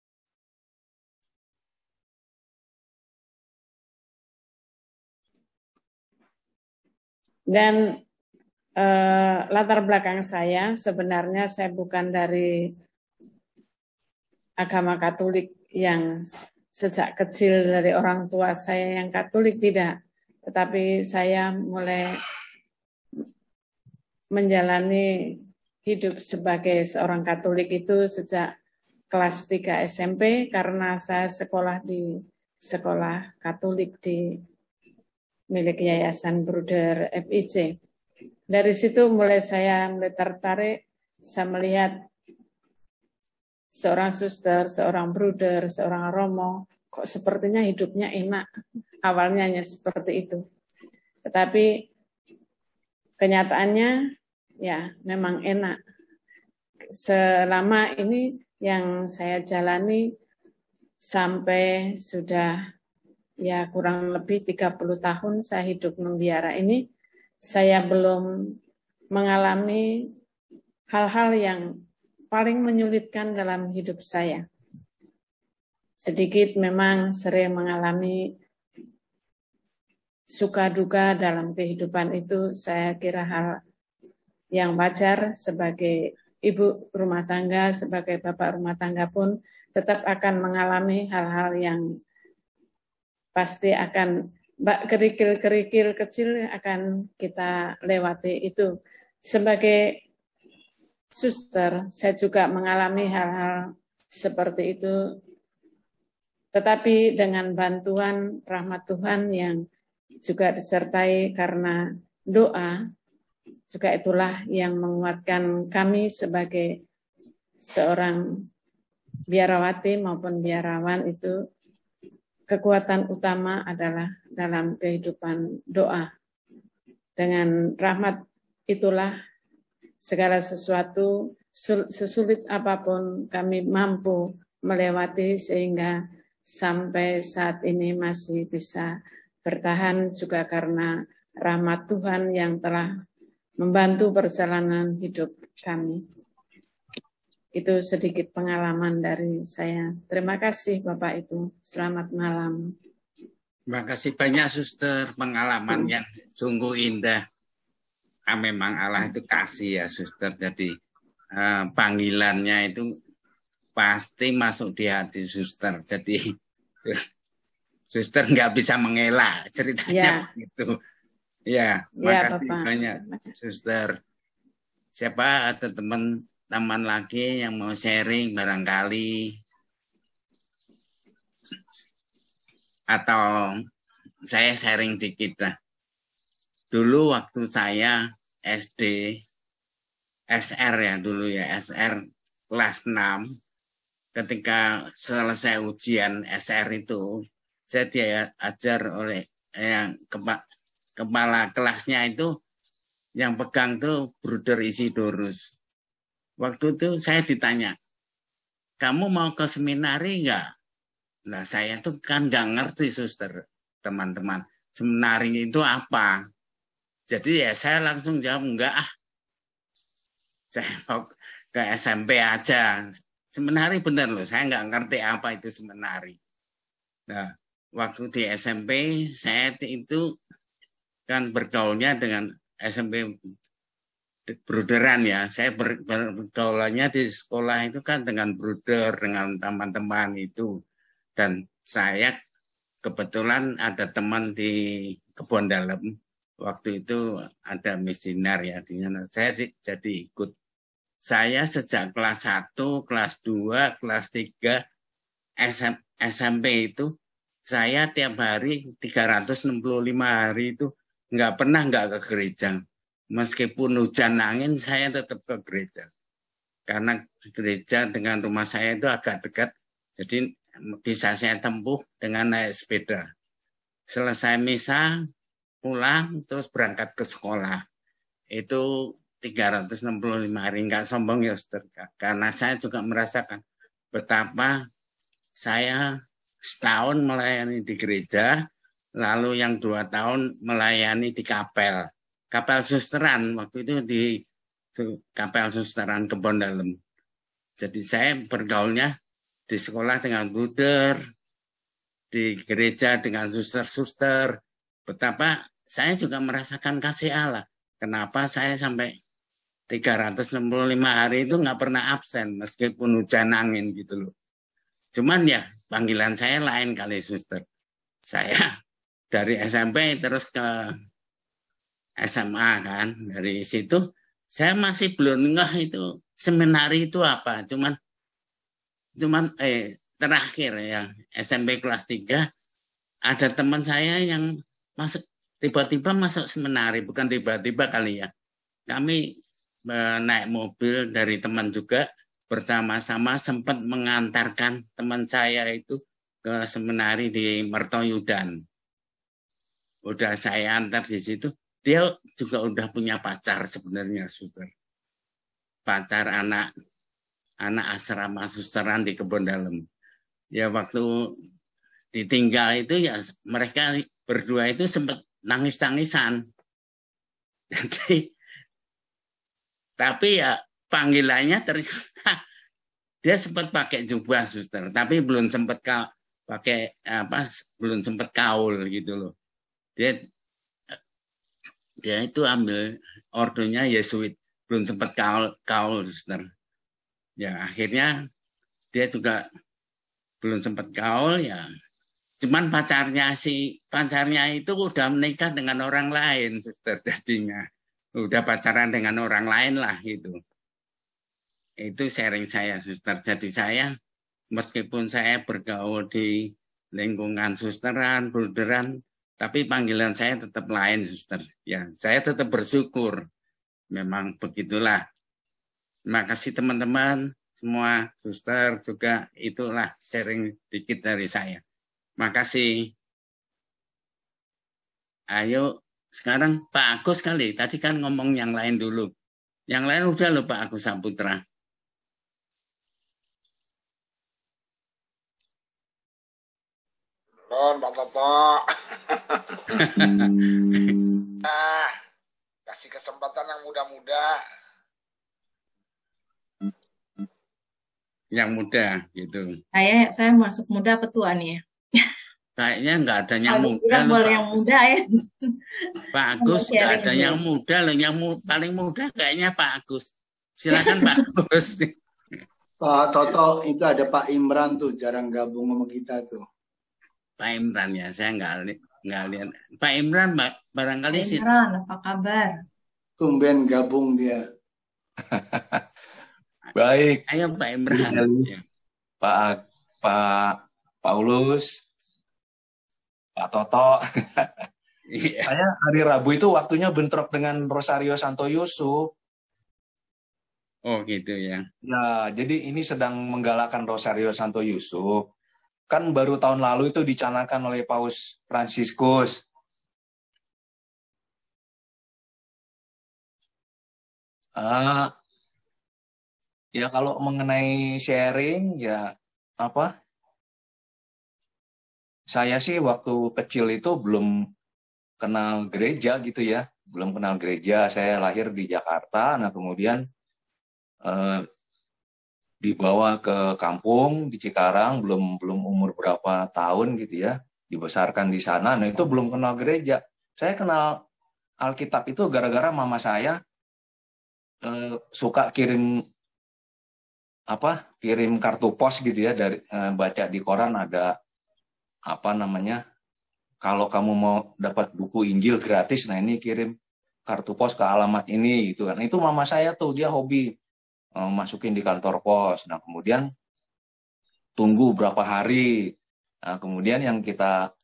dan latar belakang saya sebenarnya saya bukan dari agama Katolik yang sejak kecil dari orang tua saya yang Katolik, tidak. Tetapi saya mulai menjalani hidup sebagai seorang Katolik itu sejak kelas 3 SMP karena saya sekolah di sekolah Katolik di milik Yayasan Bruder FIC. Dari situ saya mulai tertarik, saya melihat seorang suster, seorang bruder, seorang romo, kok sepertinya hidupnya enak. Awalnya hanya seperti itu. Tetapi kenyataannya ya memang enak. Selama ini yang saya jalani sampai sudah ya kurang lebih 30 tahun saya hidup membiara ini, saya belum mengalami hal-hal yang paling menyulitkan dalam hidup saya. Sedikit memang sering mengalami suka duka dalam kehidupan itu, saya kira hal yang wajar sebagai ibu rumah tangga, sebagai bapak rumah tangga pun tetap akan mengalami hal-hal yang pasti akan kerikil-kerikil kecil akan kita lewati itu. Sebagai suster, saya juga mengalami hal-hal seperti itu. Tetapi dengan bantuan rahmat Tuhan yang juga disertai karena doa, juga itulah yang menguatkan kami sebagai seorang biarawati maupun biarawan itu. Kekuatan utama adalah dalam kehidupan doa. Dengan rahmat itulah segala sesuatu, sesulit apapun kami mampu melewati sehingga sampai saat ini masih bisa bertahan juga karena rahmat Tuhan yang telah membantu perjalanan hidup kami. Itu sedikit pengalaman dari saya. Terima kasih Bapak Ibu. Selamat malam. Terima kasih banyak Suster, pengalaman yang sungguh indah. Memang Allah itu kasih ya Suster, jadi panggilannya itu pasti masuk di hati Suster. Jadi Suster nggak bisa mengelak ceritanya begitu. Ya, makasih banyak Suster. Siapa ada teman-teman lagi yang mau sharing barangkali, atau saya sharing dikit lah. Dulu waktu saya SD, SR ya dulu ya, SR kelas 6, ketika selesai ujian SR itu, saya diajar oleh yang kepala kelasnya itu, yang pegang tuh Bruder Isidorus. Waktu itu saya ditanya, kamu mau ke seminari enggak? Nah saya tuh kan nggak ngerti Suster, teman-teman. Seminari itu apa? Jadi ya saya langsung jawab enggak ah. Saya mau ke SMP aja. Seminari benar loh, saya nggak ngerti apa itu seminari. Nah waktu di SMP saya itu kan bergaulnya dengan SMP bruderan ya. Saya bergaulannya di sekolah itu kan dengan bruder, dengan teman-teman itu. Dan saya kebetulan ada teman di Kebon Dalem. Waktu itu ada misinar ya. Saya jadi ikut. Saya sejak kelas 1, kelas 2, kelas 3, SMP itu, saya tiap hari 365 hari itu nggak pernah nggak ke gereja. Meskipun hujan angin, saya tetap ke gereja. Karena gereja dengan rumah saya itu agak dekat, jadi bisa saya tempuh dengan naik sepeda. Selesai misa, pulang, terus berangkat ke sekolah. Itu 365 hari, nggak sombong ya, Saudara. Karena saya juga merasakan betapa saya setahun melayani di gereja, lalu yang 2 tahun melayani di kapel. Kapel susteran, waktu itu di kapel susteran Kebon Dalem. Jadi saya bergaulnya di sekolah dengan bruder, di gereja dengan suster-suster. Betapa saya juga merasakan kasih Allah. Kenapa saya sampai 365 hari itu nggak pernah absen, meskipun hujan angin gitu loh. Cuman ya panggilan saya lain kali Suster. Saya dari SMP terus ke SMA kan. Dari situ saya masih belum ngeh itu seminari itu apa. Cuman terakhir ya SMP kelas 3 ada teman saya yang masuk, tiba-tiba masuk seminari, bukan tiba-tiba kali ya. Kami naik mobil dari teman juga bersama-sama, sempat mengantarkan teman saya itu ke seminari di Mertoyudan. Udah saya antar di situ, dia juga udah punya pacar sebenarnya, Suster. Pacar anak asrama susteran di Kebon Dalem. Ya waktu ditinggal itu ya mereka berdua itu sempat nangis-nangisan. Jadi tapi ya panggilannya ternyata dia sempat pakai jubah Suster, tapi belum sempat pakai belum sempat kaul gitu loh. Dia itu ambil ordonya Yesuit, belum sempat kaul Suster. Ya akhirnya dia juga belum sempat kaul ya. Cuman pacarnya itu udah menikah dengan orang lain Suster, jadinya udah pacaran dengan orang lain lah gitu. Itu sharing saya Suster. Jadi saya meskipun saya bergaul di lingkungan susteran, bruderan, tapi panggilan saya tetap lain Suster. Ya, saya tetap bersyukur. Memang begitulah. Terima kasih teman-teman semua, Suster juga, itulah sharing dikit dari saya. Makasih. Ayo sekarang Pak Agus kali. Tadi kan ngomong yang lain dulu. Yang lain udah loh Pak Agus Saputra. Don, Pak Toto. Kasih kesempatan yang muda-muda. yang muda gitu. Saya masuk muda apa tua nih ya? Kayaknya nggak ada yang Kalau muda bilang loh, boleh Pak yang Agus. muda ya. Pak Mau Agus nggak sharing ada yang dulu. muda loh, yang paling muda kayaknya Pak Agus. Silakan Pak Agus. Pak Toto, itu ada Pak Imran tuh, jarang gabung sama kita tuh. Pak Imran ya, saya nggak lihat. Pak Imran, barangkali Pak sih. Imran, apa kabar? Tumben gabung dia. Baik. Ayo Pak Imran. Ya. Pak Paulus, Pak Toto. Iya. Saya hari Rabu itu waktunya bentrok dengan Rosario Santo Yusuf. Oh gitu ya. Ya, jadi ini sedang menggalakkan Rosario Santo Yusuf. Kan baru tahun lalu itu dicanangkan oleh Paus Fransiskus. Ya kalau mengenai sharing ya apa? Saya sih waktu kecil itu belum kenal gereja gitu ya, belum kenal gereja. Saya lahir di Jakarta, nah kemudian dibawa ke kampung di Cikarang, belum umur berapa tahun gitu ya, dibesarkan di sana. Nah itu belum kenal gereja. Saya kenal Alkitab itu gara-gara mama saya suka kirim kartu pos gitu ya, dari baca di koran ada apa namanya, kalau kamu mau dapat buku Injil gratis, nah ini kirim kartu pos ke alamat ini gitu kan. Itu mama saya tuh, dia hobi masukin di kantor pos. Nah kemudian tunggu berapa hari, nah kemudian yang kita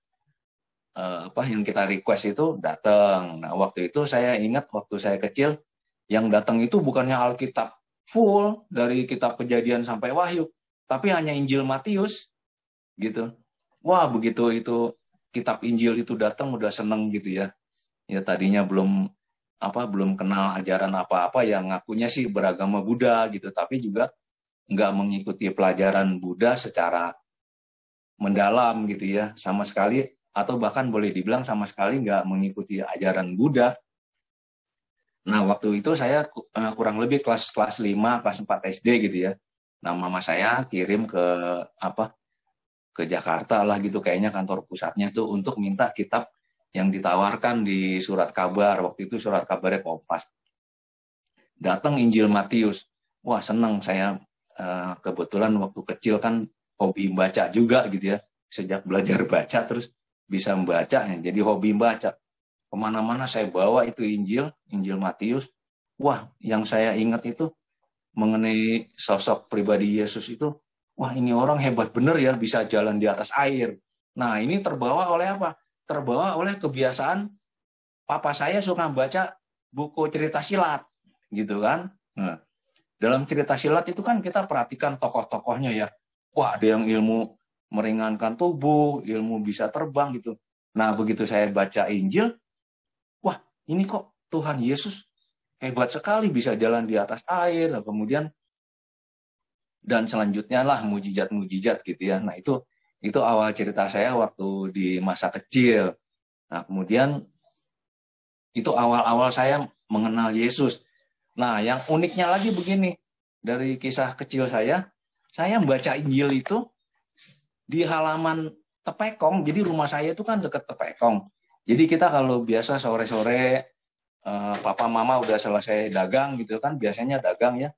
request itu datang. Nah waktu itu saya ingat waktu saya kecil yang datang itu bukannya Alkitab full dari kitab Kejadian sampai Wahyu, tapi hanya Injil Matius gitu. Wah, begitu itu kitab Injil itu datang udah seneng gitu ya. Ya tadinya belum kenal ajaran apa-apa, yang ngakunya sih beragama Buddha gitu, tapi juga nggak mengikuti pelajaran Buddha secara mendalam gitu ya, sama sekali, atau bahkan boleh dibilang sama sekali nggak mengikuti ajaran Buddha. Nah, waktu itu saya kurang lebih kelas 5, kelas 4 SD gitu ya. Nah, mama saya kirim ke Jakarta lah gitu, kayaknya kantor pusatnya tuh, untuk minta kitab yang ditawarkan di surat kabar. Waktu itu surat kabarnya Kompas. Datang Injil Matius. Wah, senang saya, kebetulan waktu kecil kan hobi baca juga gitu ya. Sejak belajar baca terus bisa membaca, jadi hobi baca. Kemana-mana saya bawa itu Injil Matius. Wah, yang saya ingat itu mengenai sosok pribadi Yesus itu, wah ini orang hebat bener ya, bisa jalan di atas air. Nah ini terbawa oleh apa? Terbawa oleh kebiasaan papa saya suka baca buku cerita silat, gitu kan. Nah, dalam cerita silat itu kan kita perhatikan tokoh-tokohnya ya. Wah, ada yang ilmu meringankan tubuh, ilmu bisa terbang gitu. Nah begitu saya baca Injil, wah ini kok Tuhan Yesus hebat sekali bisa jalan di atas air. Nah, kemudian dan selanjutnya lah mujizat-mujizat gitu ya. Nah itu awal cerita saya waktu di masa kecil. Nah kemudian itu awal-awal saya mengenal Yesus. Nah yang uniknya lagi begini, dari kisah kecil saya membaca Injil itu di halaman Tepekong. Jadi rumah saya itu kan dekat Tepekong. Jadi kita kalau biasa sore-sore papa mama udah selesai dagang gitu kan, biasanya dagang ya.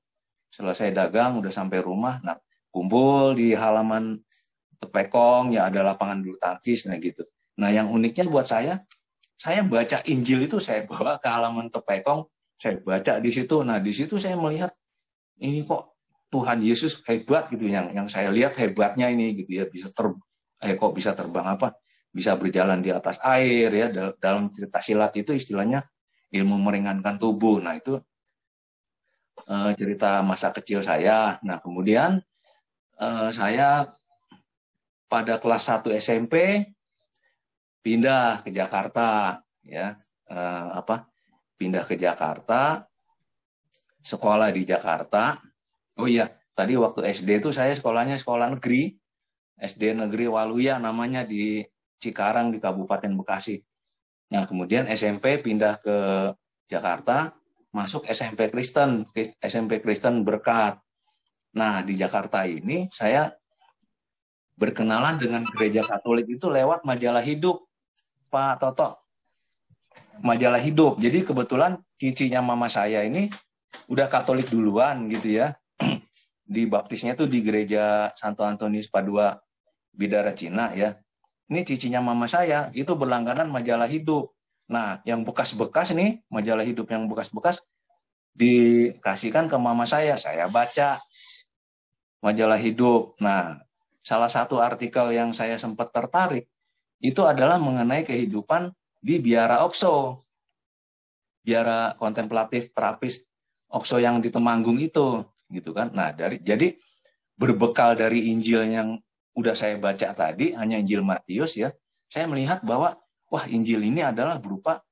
Selesai dagang udah sampai rumah, nah kumpul di halaman Tepekong ya, ada lapangan bulu tangkis nah gitu. Nah yang uniknya buat saya baca Injil itu saya bawa ke halaman Tepekong, saya baca di situ. Nah di situ saya melihat ini kok Tuhan Yesus hebat gitu, yang saya lihat hebatnya ini gitu ya, kok bisa terbang bisa berjalan di atas air ya. Dalam cerita silat itu istilahnya ilmu meringankan tubuh. Nah itu cerita masa kecil saya. Nah kemudian saya pada kelas 1 SMP pindah ke Jakarta ya, pindah ke Jakarta, sekolah di Jakarta. Oh iya, tadi waktu SD itu saya sekolahnya sekolah negeri, SD Negeri Waluya namanya, di Cikarang di Kabupaten Bekasi. Nah kemudian SMP pindah ke Jakarta, masuk SMP Kristen Berkat. Nah, di Jakarta ini saya berkenalan dengan gereja Katolik itu lewat majalah Hidup, Pak Toto. Majalah Hidup. Jadi kebetulan cicinya mama saya ini udah Katolik duluan gitu ya. Dibaptisnya tuh di gereja Santo Antonius Padua Bidara Cina ya. Ini cicinya mama saya itu berlangganan majalah Hidup. Nah, yang bekas-bekas nih, majalah Hidup yang bekas-bekas dikasihkan ke mama saya baca majalah Hidup. Nah, salah satu artikel yang saya sempat tertarik itu adalah mengenai kehidupan di Biara Okso. Biara kontemplatif terapis Okso yang di Temanggung itu, gitu kan. Nah, jadi berbekal dari Injil yang udah saya baca tadi, hanya Injil Matius ya, saya melihat bahwa wah, Injil ini adalah berupa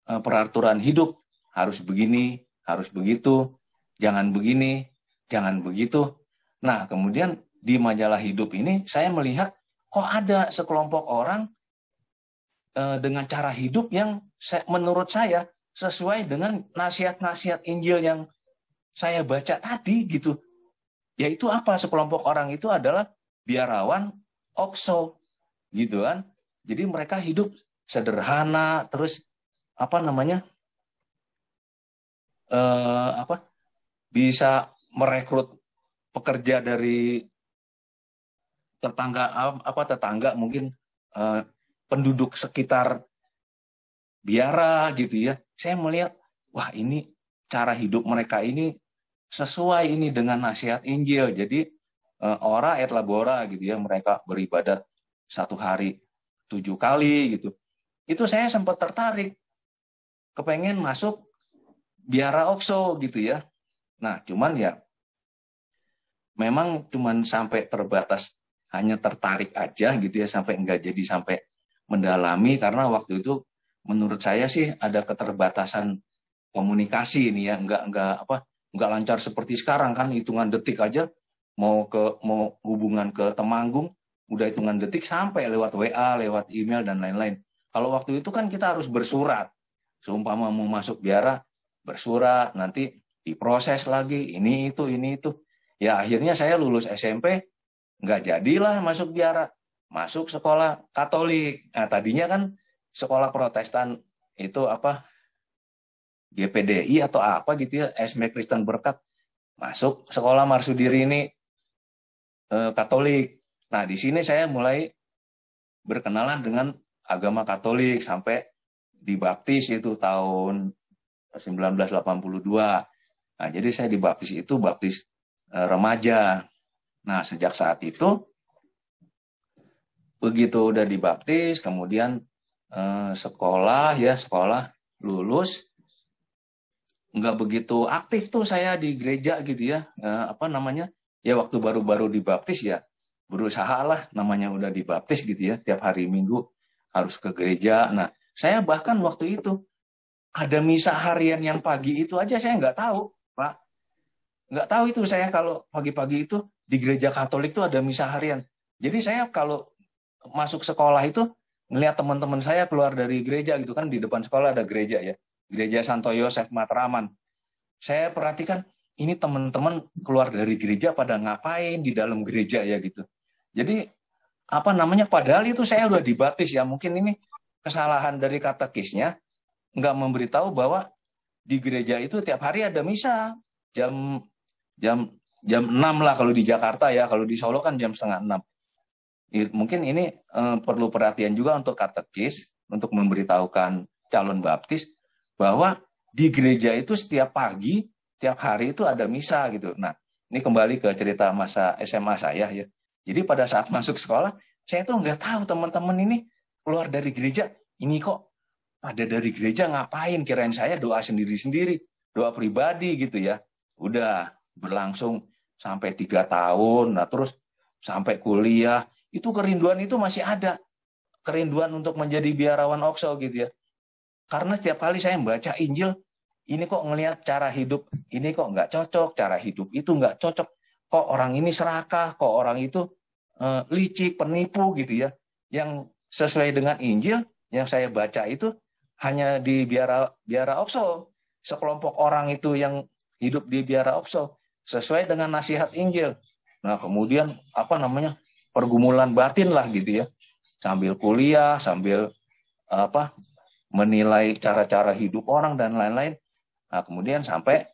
peraturan hidup. Harus begini, harus begitu, jangan begini, jangan begitu. Nah, kemudian di majalah Hidup ini saya melihat kok ada sekelompok orang dengan cara hidup yang menurut saya sesuai dengan nasihat-nasihat Injil yang saya baca tadi gitu. Yaitu apa? Sekelompok orang itu adalah biarawan Okso gitu kan. Jadi mereka hidup sederhana, terus bisa merekrut pekerja dari tetangga mungkin penduduk sekitar biara gitu ya. Saya melihat wah, ini cara hidup mereka ini sesuai ini dengan nasihat Injil. Jadi ora et labora gitu ya, mereka beribadat 1 hari 7 kali gitu. Itu saya sempat tertarik, kepengen masuk Biara Okso gitu ya. Nah, cuman ya memang cuman sampai terbatas, hanya tertarik aja gitu ya, sampai sampai mendalami, karena waktu itu menurut saya sih ada keterbatasan komunikasi ini ya, nggak lancar seperti sekarang kan, hitungan detik aja mau hubungan ke Temanggung udah hitungan detik sampai lewat WA, lewat email dan lain-lain. Kalau waktu itu kan kita harus bersurat. Seumpama mau masuk biara bersurat, nanti diproses lagi ini itu. Ya akhirnya saya lulus SMP nggak jadilah masuk biara, masuk sekolah Katolik. Nah, tadinya kan sekolah Protestan itu GPDI atau apa gitu ya, SMK Kristen Berkat. Masuk sekolah Marsudiri ini Katolik. Nah, di sini saya mulai berkenalan dengan agama Katolik sampai dibaptis itu tahun 1982. Nah, jadi saya dibaptis itu baptis remaja. Nah, sejak saat itu begitu udah dibaptis, kemudian sekolah lulus, nggak begitu aktif tuh saya di gereja gitu ya. Ya waktu baru-baru dibaptis ya berusaha lah, namanya udah dibaptis gitu ya, tiap hari Minggu harus ke gereja. Nah, saya bahkan waktu itu ada misa harian yang pagi itu aja saya nggak tahu, Pak. Nggak tahu itu saya kalau pagi-pagi itu di gereja Katolik itu ada misa harian. Jadi saya kalau masuk sekolah itu ngelihat teman-teman saya keluar dari gereja gitu kan, di depan sekolah ada gereja ya, gereja Santo Yosef Matraman. Saya perhatikan ini teman-teman keluar dari gereja pada ngapain di dalam gereja ya gitu. Jadi padahal itu saya udah dibaptis ya, mungkin ini kesalahan dari katekisnya nggak memberitahu bahwa di gereja itu tiap hari ada misa jam 6 lah kalau di Jakarta ya, kalau di Solo kan jam 5:30. Mungkin ini perlu perhatian juga untuk katekis, untuk memberitahukan calon baptis bahwa di gereja itu setiap pagi, tiap hari itu ada misa gitu. Nah, ini kembali ke cerita masa SMA saya ya. Jadi pada saat masuk sekolah, saya tuh nggak tahu teman-teman ini keluar dari gereja, ini kok pada dari gereja ngapain, kirain saya doa sendiri-sendiri, doa pribadi gitu ya. Udah berlangsung sampai 3 tahun, nah terus sampai kuliah, itu kerinduan itu masih ada. Kerinduan untuk menjadi biarawan Okso gitu ya. Karena setiap kali saya membaca Injil, ini kok ngelihat cara hidup, ini kok nggak cocok, cara hidup itu nggak cocok. Kok orang ini serakah, kok orang itu licik, penipu gitu ya. Yang sesuai dengan Injil yang saya baca itu hanya di biara Okso. Sekelompok orang itu yang hidup di biara Okso. sesuai dengan nasihat Injil. Nah, kemudian pergumulan batin lah gitu ya. Sambil kuliah, sambil menilai cara-cara hidup orang dan lain-lain. Nah, kemudian sampai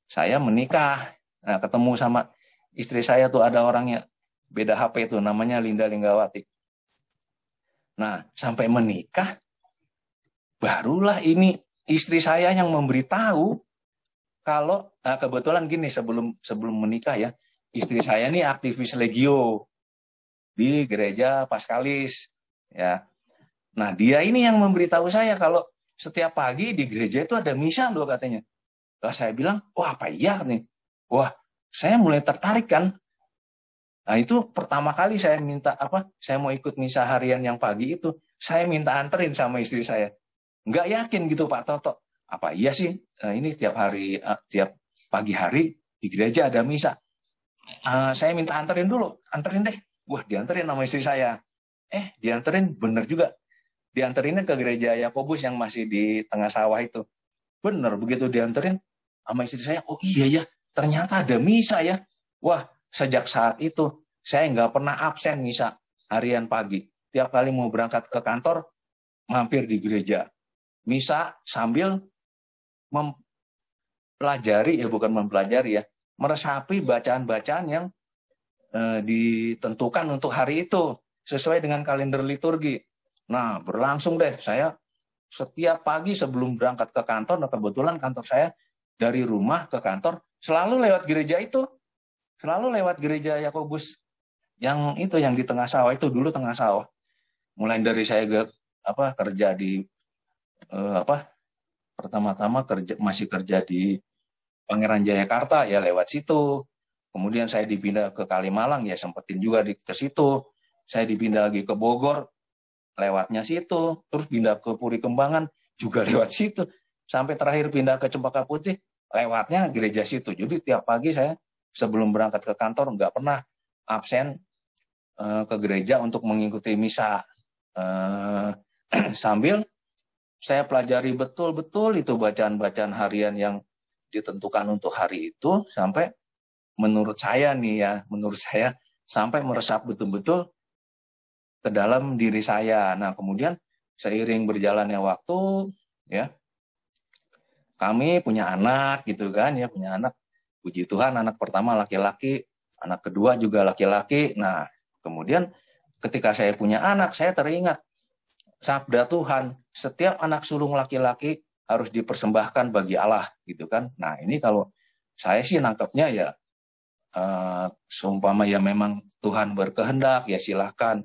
saya menikah. Nah, ketemu sama istri saya tuh, ada orangnya beda HP tuh, namanya Linda Linggawati. Nah, sampai menikah barulah ini istri saya yang memberitahu kalau kebetulan gini, sebelum menikah ya, istri saya ini aktivis Legio di gereja Paskalis ya. Nah, dia ini yang memberitahu saya kalau setiap pagi di gereja itu ada misa loh katanya. Lah saya bilang, wah apa iya nih? Wah, saya mulai tertarik kan. Nah, itu pertama kali saya minta saya mau ikut misa harian yang pagi itu, saya minta anterin sama istri saya. Nggak yakin gitu Pak Toto. Apa iya sih ini tiap pagi hari di gereja ada misa. Saya minta anterin deh. Wah, dianterin sama istri saya. Dianterin bener juga. Dianterinnya ke gereja Yakobus yang masih di tengah sawah itu. Bener, begitu dianterin sama istri saya, oh iya ya, ternyata ada misa ya. Wah, sejak saat itu saya nggak pernah absen misa harian pagi. Tiap kali mau berangkat ke kantor, mampir di gereja. Misa sambil meresapi bacaan-bacaan yang ditentukan untuk hari itu sesuai dengan kalender liturgi. Nah, berlangsung deh saya setiap pagi sebelum berangkat ke kantor. Nah, kebetulan kantor saya dari rumah ke kantor selalu lewat gereja itu, selalu lewat gereja Yakobus yang itu, yang di tengah sawah itu, dulu tengah sawah. Mulai dari saya kerja di pertama-tama masih kerja di Pangeran Jayakarta ya, lewat situ. Kemudian saya dipindah ke Kalimalang ya, sempetin juga ke situ. Saya dipindah lagi ke Bogor, lewatnya situ. Terus pindah ke Puri Kembangan juga lewat situ. Sampai terakhir pindah ke Cempaka Putih, lewatnya gereja situ. Jadi tiap pagi saya sebelum berangkat ke kantor nggak pernah absen ke gereja untuk mengikuti misa. Sambil saya pelajari betul-betul itu bacaan-bacaan harian yang ditentukan untuk hari itu, sampai menurut saya sampai meresap betul-betul ke dalam diri saya. Nah, kemudian seiring berjalannya waktu ya, kami punya anak gitu kan ya, punya anak. Puji Tuhan, anak pertama laki-laki, anak kedua juga laki-laki. Nah, kemudian ketika saya punya anak, saya teringat sabda Tuhan, setiap anak sulung laki-laki harus dipersembahkan bagi Allah gitu kan. Nah, ini kalau saya sih nangkepnya ya seumpama ya memang Tuhan berkehendak ya silahkan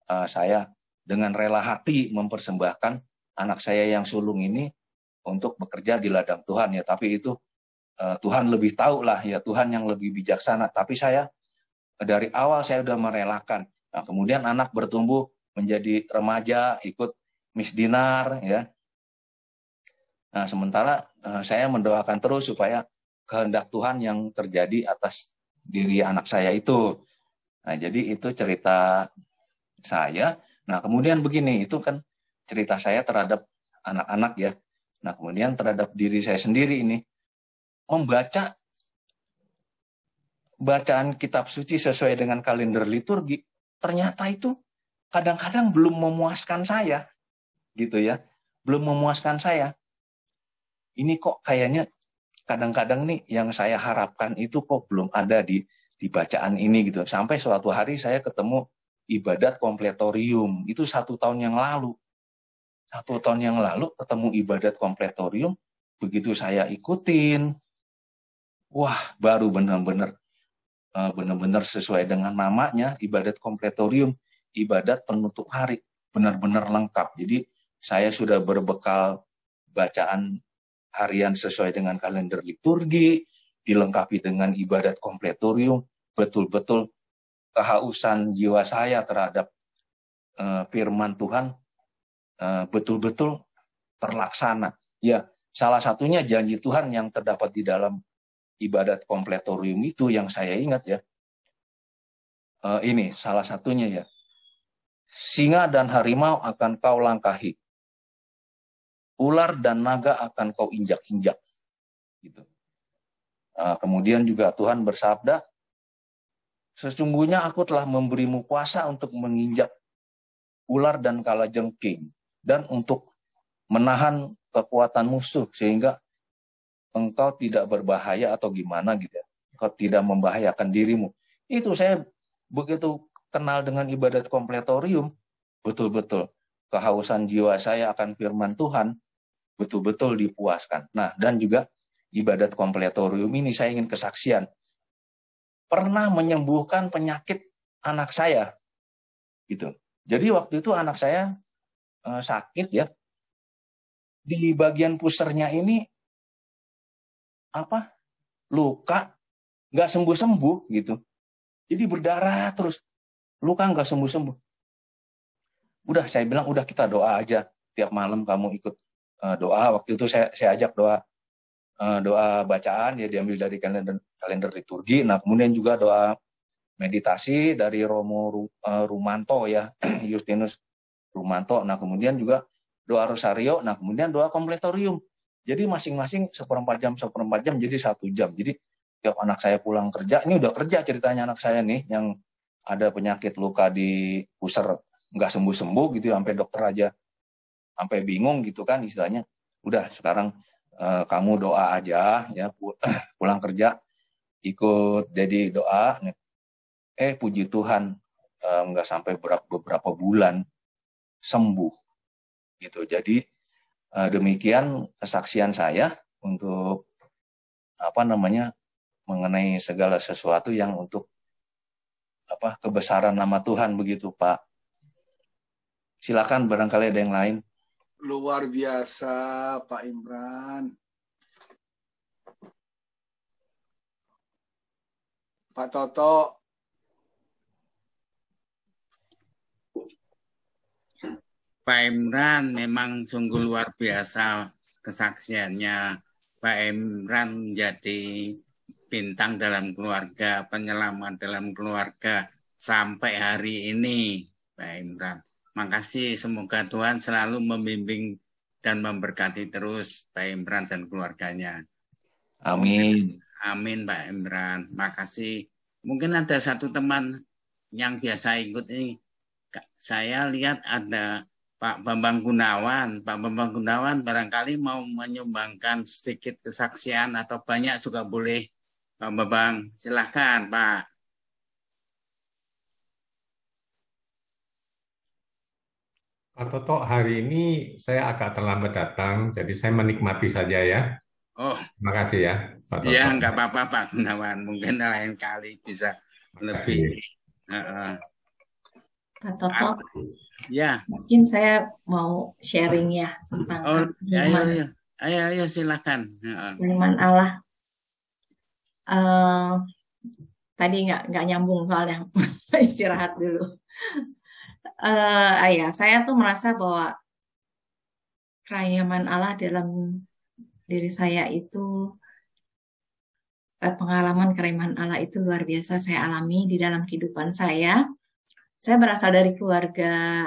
saya dengan rela hati mempersembahkan anak saya yang sulung ini untuk bekerja di ladang Tuhan ya. Tapi itu Tuhan lebih tahu lah ya, Tuhan yang lebih bijaksana. Tapi saya dari awal saya udah merelakan. Nah, kemudian anak bertumbuh menjadi remaja, ikut Miss Dinar ya. Nah, sementara saya mendoakan terus supaya kehendak Tuhan yang terjadi atas diri anak saya itu. Nah, jadi itu cerita saya. Nah, kemudian begini, itu kan cerita saya terhadap anak-anak ya. Nah, kemudian terhadap diri saya sendiri ini, membaca bacaan kitab suci sesuai dengan kalender liturgi, ternyata itu kadang-kadang belum memuaskan saya, gitu ya. Belum memuaskan saya. Ini kok kayaknya kadang-kadang nih yang saya harapkan itu kok belum ada di bacaan ini gitu. Sampai suatu hari saya ketemu ibadat kompletorium, itu 1 tahun yang lalu. 1 tahun yang lalu ketemu ibadat kompletorium, begitu saya ikutin, wah baru benar-benar sesuai dengan namanya, ibadat kompletorium, ibadat penutup hari, benar-benar lengkap. Jadi saya sudah berbekal bacaan harian sesuai dengan kalender liturgi, dilengkapi dengan ibadat kompletorium, betul-betul kehausan jiwa saya terhadap firman Tuhan betul-betul terlaksana. Ya, salah satunya janji Tuhan yang terdapat di dalam ibadat kompletorium itu yang saya ingat ya. Ini salah satunya ya. Singa dan harimau akan kau langkahi. Ular dan naga akan kau injak-injak. Gitu. Kemudian juga Tuhan bersabda, sesungguhnya aku telah memberimu kuasa untuk menginjak ular dan kalajengking, dan untuk menahan kekuatan musuh, sehingga engkau tidak berbahaya atau gimana gitu ya. Engkau tidak membahayakan dirimu. Itu saya begitu kenal dengan ibadat kompletorium, betul-betul kehausan jiwa saya akan firman Tuhan betul-betul dipuaskan. Nah, dan juga ibadat kompletorium ini saya ingin kesaksian. Pernah menyembuhkan penyakit anak saya. Gitu. Jadi waktu itu anak saya sakit ya. Di bagian pusernya ini luka, nggak sembuh-sembuh gitu. Jadi berdarah terus, luka nggak sembuh-sembuh. Udah, saya bilang udah kita doa aja. Tiap malam kamu ikut doa. Waktu itu saya ajak doa bacaan, ya diambil dari kalender liturgi. Nah kemudian juga doa meditasi dari Romo Rumanto ya, Justinus Rumanto. Nah kemudian juga doa rosario. Nah kemudian doa kompletorium. Jadi masing-masing seperempat jam jadi 1 jam. Jadi tiap anak saya pulang kerja, ini udah kerja ceritanya anak saya nih, yang ada penyakit luka di pusar nggak sembuh-sembuh gitu, sampai dokter aja sampai bingung gitu kan istilahnya. Udah sekarang kamu doa aja ya, pulang kerja ikut jadi doa. Puji Tuhan nggak sampai beberapa bulan sembuh gitu. Jadi demikian kesaksian saya untuk mengenai segala sesuatu yang untuk kebesaran nama Tuhan begitu Pak. Silakan barangkali ada yang lain. Luar biasa Pak Imran. Pak Toto. Pak Imran memang sungguh luar biasa kesaksiannya. Pak Imran menjadi bintang dalam keluarga, penyelamat dalam keluarga sampai hari ini, Pak Imran. Makasih, semoga Tuhan selalu membimbing dan memberkati terus Pak Imran dan keluarganya. Amin. Amin Pak Imran, makasih. Mungkin ada satu teman yang biasa ikut ini. Saya lihat ada Pak Bambang Gunawan. Pak Bambang Gunawan barangkali mau menyumbangkan sedikit kesaksian atau banyak juga boleh. Pak Bambang, silahkan Pak. Pak Toto, hari ini saya agak terlambat datang, jadi saya menikmati saja ya. Oh, terima kasih ya, Pak Toto. Iya, nggak apa-apa Pak Gunawan. Mungkin lain kali bisa lebih. Pak Toto, ya. Mungkin saya mau sharing ya tentang ayo silakan. Firman Allah. Tadi nggak nyambung soalnya, istirahat dulu. Saya tuh merasa bahwa kerahiman Allah dalam diri saya itu, pengalaman kerahiman Allah itu luar biasa saya alami di dalam kehidupan saya. Saya berasal dari keluarga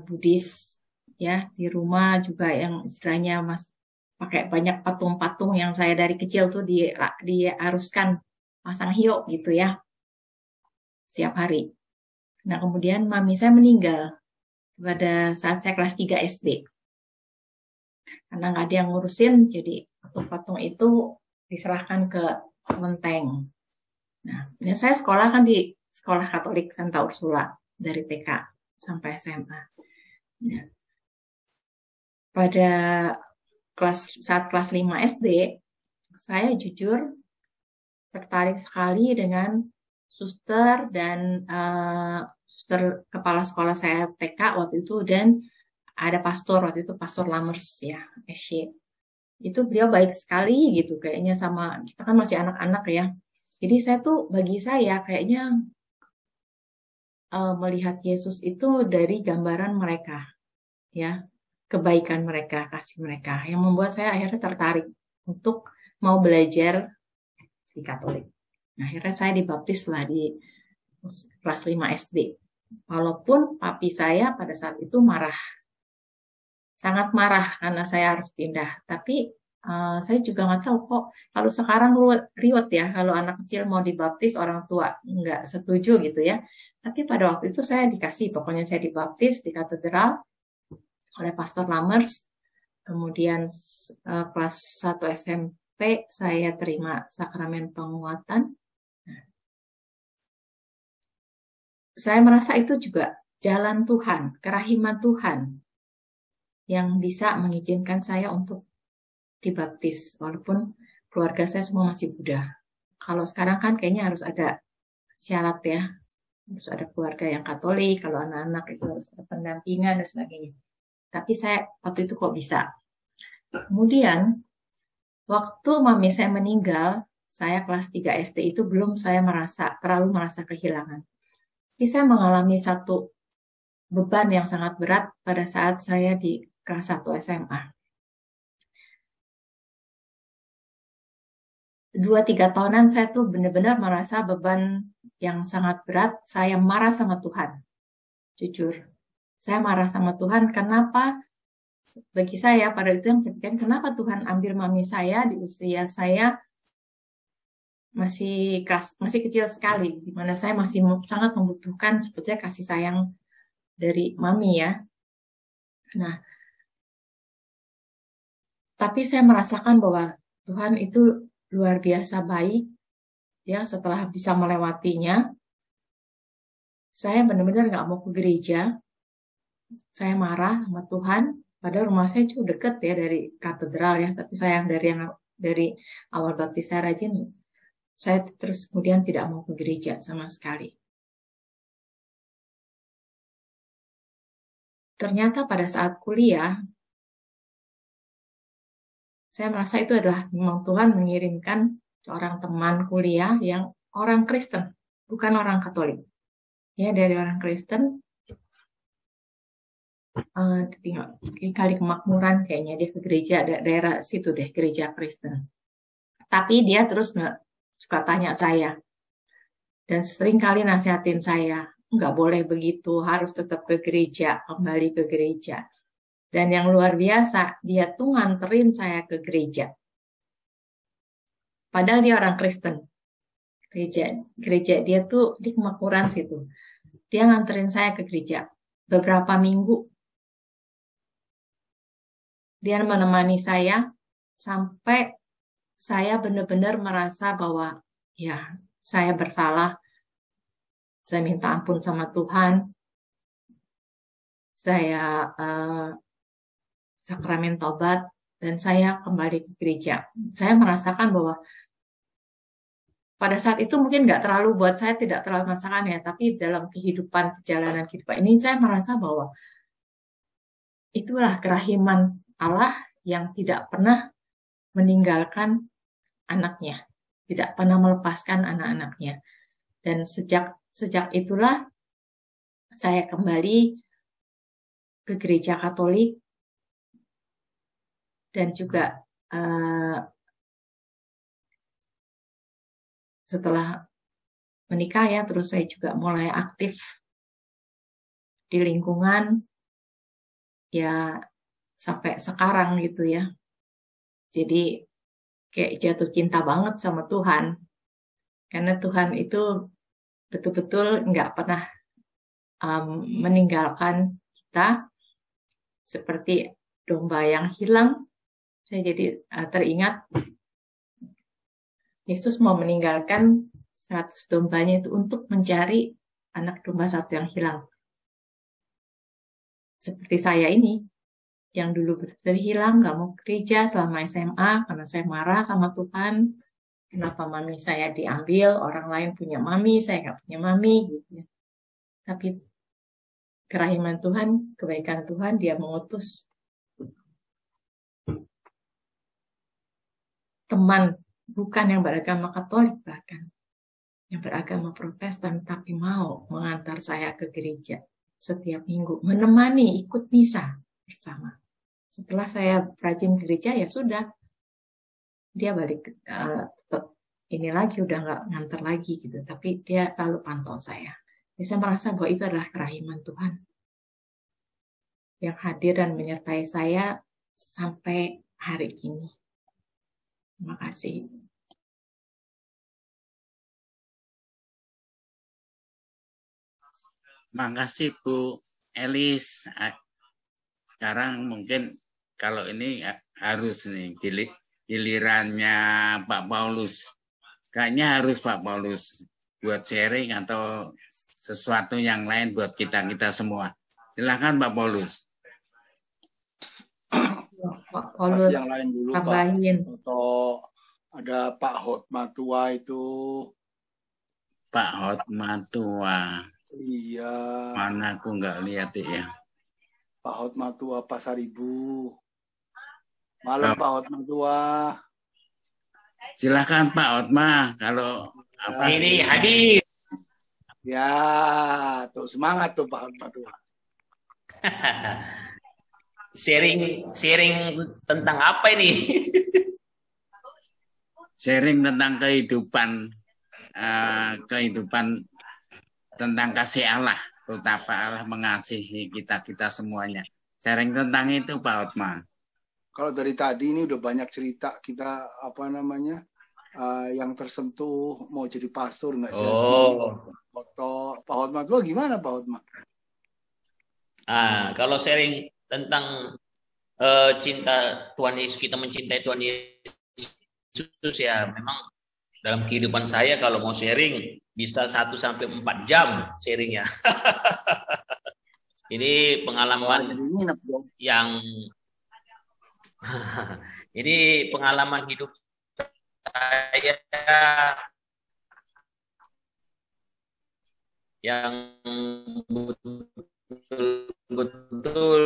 Buddhis, ya, di rumah juga yang istilahnya pakai banyak patung-patung yang saya dari kecil tuh diharuskan pasang hiyo gitu ya, setiap hari. Nah, kemudian mami saya meninggal pada saat saya kelas 3 SD. Karena nggak ada yang ngurusin, jadi patung-patung itu diserahkan ke kelenteng. Nah, ini saya sekolah kan di sekolah Katolik Santa Ursula dari TK sampai SMA. Nah, pada saat kelas 5 SD, saya jujur tertarik sekali dengan suster dan suster kepala sekolah saya TK waktu itu, dan ada pastor waktu itu, Pastor Lamers ya, SY. Itu beliau baik sekali gitu kayaknya, sama kita kan masih anak-anak ya. Jadi bagi saya kayaknya melihat Yesus itu dari gambaran mereka ya, kebaikan mereka, kasih mereka, yang membuat saya akhirnya tertarik untuk mau belajar di Katolik. Nah, akhirnya saya dibaptis lah di kelas 5 SD. Walaupun papi saya pada saat itu marah. Sangat marah karena saya harus pindah. Tapi Saya juga nggak tahu kok. Kalau sekarang riwet ya, kalau anak kecil mau dibaptis orang tua nggak setuju gitu ya. Tapi pada waktu itu saya dikasih, pokoknya saya dibaptis di katedral oleh Pastor Lamers. Kemudian kelas 1 SMP saya terima sakramen penguatan. Saya merasa itu juga jalan Tuhan, kerahiman Tuhan yang bisa mengizinkan saya untuk dibaptis, walaupun keluarga saya semua masih Buddha. Kalau sekarang kan kayaknya harus ada syarat ya, harus ada keluarga yang Katolik, kalau anak-anak itu harus ada pendampingan dan sebagainya. Tapi saya waktu itu kok bisa. Kemudian, waktu mami saya meninggal, saya kelas 3 SD itu belum saya terlalu merasa kehilangan. Tapi saya mengalami satu beban yang sangat berat pada saat saya di kelas 1 SMA. 2-3 tahunan saya tuh benar-benar merasa beban yang sangat berat. Saya marah sama Tuhan. Jujur. Saya marah sama Tuhan. Kenapa? Bagi saya pada itu yang saya pikirkan, kenapa Tuhan ambil mami saya di usia saya masih kecil sekali, di mana saya masih sangat membutuhkan sebetulnya kasih sayang dari mami ya. Nah, tapi saya merasakan bahwa Tuhan itu luar biasa baik, ya. Setelah bisa melewatinya, saya benar-benar nggak mau ke gereja. Saya marah sama Tuhan. Padahal rumah saya cukup dekat ya dari katedral ya, tapi saya dari awal baptis saya rajin, saya terus kemudian tidak mau ke gereja sama sekali. Ternyata pada saat kuliah, saya merasa itu adalah memang Tuhan mengirimkan seorang teman kuliah yang orang Kristen, bukan orang Katolik. Ya, dari orang Kristen, di Kali Kemakmuran kayaknya dia ke gereja, daerah situ deh, gereja Kristen. Tapi dia terus suka tanya saya, dan sering kali nasihatin saya, nggak boleh begitu, harus tetap ke gereja, kembali ke gereja. Dan yang luar biasa, dia tuh nganterin saya ke gereja. Padahal dia orang Kristen. Gereja dia tuh di Kemakmuran situ. Dia nganterin saya ke gereja. Beberapa minggu dia menemani saya sampai saya benar-benar merasa bahwa ya saya bersalah. Saya minta ampun sama Tuhan. Saya sakramen tobat, dan saya kembali ke gereja. Saya merasakan bahwa pada saat itu mungkin nggak terlalu buat saya, tidak terlalu merasakan ya, tapi dalam perjalanan kehidupan ini saya merasa bahwa itulah kerahiman Allah yang tidak pernah meninggalkan anaknya, tidak pernah melepaskan anak-anaknya. Dan sejak itulah saya kembali ke gereja Katolik, dan juga setelah menikah ya, terus saya juga mulai aktif di lingkungan ya sampai sekarang gitu ya. Jadi kayak jatuh cinta banget sama Tuhan, karena Tuhan itu betul-betul nggak pernah meninggalkan kita seperti domba yang hilang. Saya jadi teringat Yesus mau meninggalkan 100 dombanya itu untuk mencari anak domba satu yang hilang. Seperti saya ini, yang dulu betul-betul hilang, nggak mau gereja selama SMA karena saya marah sama Tuhan. Kenapa mami saya diambil, orang lain punya mami, saya nggak punya mami gitu. Tapi kerahiman Tuhan, kebaikan Tuhan, dia mengutus teman, bukan yang beragama Katolik bahkan, yang beragama Protestan, tapi mau mengantar saya ke gereja setiap minggu, menemani ikut misa bersama. Setelah saya rajin gereja, ya sudah, dia balik ini lagi, udah nggak ngantar lagi gitu, tapi dia selalu pantau saya. Jadi saya merasa bahwa itu adalah kerahiman Tuhan yang hadir dan menyertai saya sampai hari ini. Terima kasih. Makasih Bu Elis. Sekarang mungkin kalau ini harus nih gilirannya Pak Paulus. Kayaknya harus Pak Paulus buat sharing atau sesuatu yang lain buat kita semua. Silakan Pak Paulus. Pak Paulus, yang lain dulu tambahin. Pak. Atau ada Pak Hotmatua itu. Pak Hotmatua. Iya. Mana aku nggak lihat ya. Pak Hotmatua Pasaribu. Malam Pak Hotmatua. Silakan Pak Hotma kalau apa ini hadir. Ya, tuh semangat tuh Pak Hotmatua. sharing tentang apa ini? Sharing tentang kehidupan tentang kasih Allah, betapa Allah mengasihi kita semuanya. Sharing tentang itu Pak Hotma. Kalau dari tadi ini udah banyak cerita kita yang tersentuh mau jadi pastor nggak jadi. Foto Pak Hotma itu gimana Pak Hotma? Kalau sharing tentang cinta Tuhan Yesus, kita mencintai Tuhan Yesus ya, memang dalam kehidupan saya kalau mau sharing bisa 1 sampai 4 jam sharingnya. Ini pengalaman yang ini pengalaman hidup saya yang betul-betul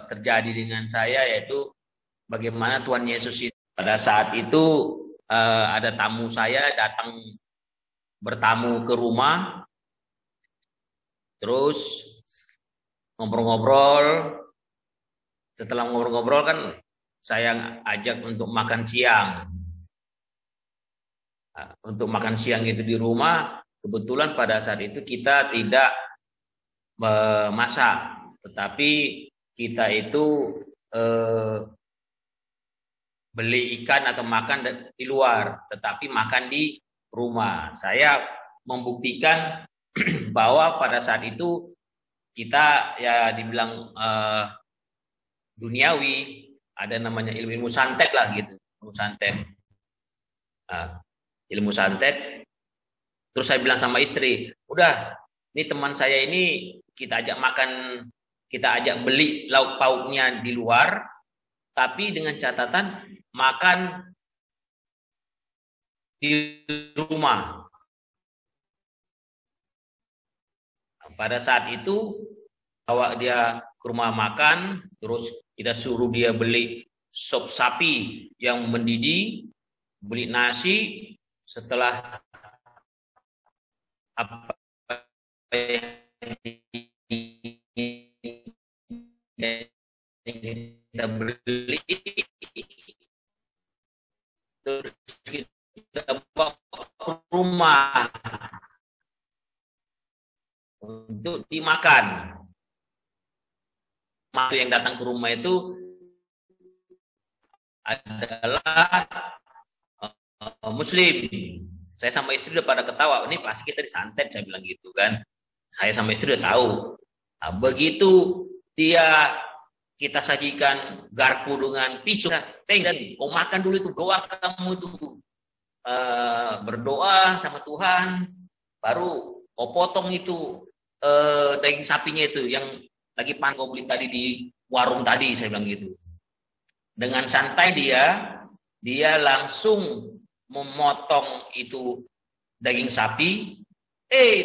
terjadi dengan saya, yaitu bagaimana Tuhan Yesus itu pada saat itu ada tamu saya datang bertamu ke rumah, terus ngobrol-ngobrol. Setelah ngobrol-ngobrol kan saya ajak untuk makan siang. Untuk makan siang itu di rumah, kebetulan pada saat itu kita tidak masak, tetapi kita itu beli ikan atau makan di luar, tetapi makan di rumah. Saya membuktikan bahwa pada saat itu kita ya dibilang duniawi, ada namanya ilmu santet lah gitu, ilmu santet. Ilmu santet. Terus saya bilang sama istri, udah, ini teman saya ini kita ajak makan, kita ajak beli lauk pauknya di luar, tapi dengan catatan makan di rumah. Pada saat itu bawa dia ke rumah makan, terus kita suruh dia beli sop sapi yang mendidih, beli nasi. Setelah apa yang kita beli, terus kita bawa ke rumah untuk dimakan. Waktu yang datang ke rumah itu adalah Muslim. Saya sama istri udah pada ketawa, ini pasti kita disantet, saya bilang gitu kan. Saya sama istri udah tahu. Nah, begitu kita sajikan garpu dengan pisau, dan kau makan dulu itu, doa kamu tuh berdoa sama Tuhan, baru kau potong itu daging sapinya itu yang lagi kau beli tadi di warung tadi, saya bilang gitu. Dengan santai dia langsung memotong itu daging sapi,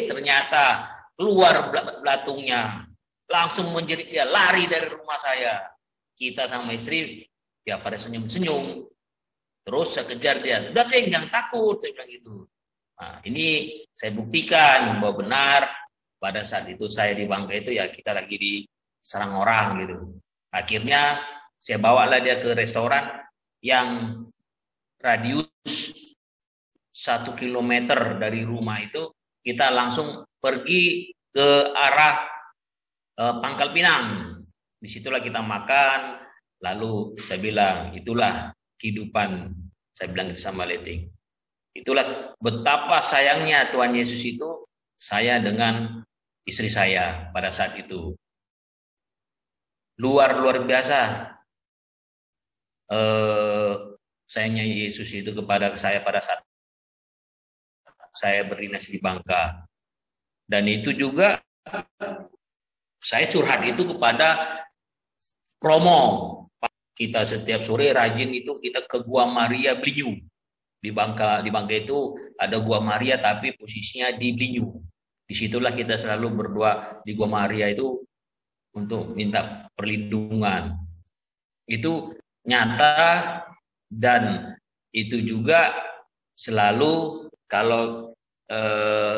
ternyata keluar belatungnya, langsung menjerit, dia lari dari rumah saya. Kita sama istri ya pada senyum-senyum, terus saya kejar dia, udah Teng, jangan takut, saya bilang gitu. Nah, ini saya buktikan bahwa benar pada saat itu saya di Bangka itu ya kita lagi diserang orang gitu. Akhirnya saya bawalah dia ke restoran yang radius 1 kilometer dari rumah itu, kita langsung pergi ke arah Pangkal Pinang. Disitulah kita makan, Lalu saya bilang, itulah kehidupan. Saya bilang itu sama Leting. Itulah betapa sayangnya Tuhan Yesus itu saya dengan istri saya pada saat itu. Luar biasa. Sayangnya Yesus itu kepada saya pada saat saya berdinas di Bangka. Dan itu juga saya curhat itu kepada Romo. Kita setiap sore rajin itu kita ke Gua Maria Blinyu. Di Bangka itu ada Gua Maria tapi posisinya di Blinyu. Disitulah kita selalu berdoa di Gua Maria itu untuk minta perlindungan. Itu nyata dan itu juga selalu kalau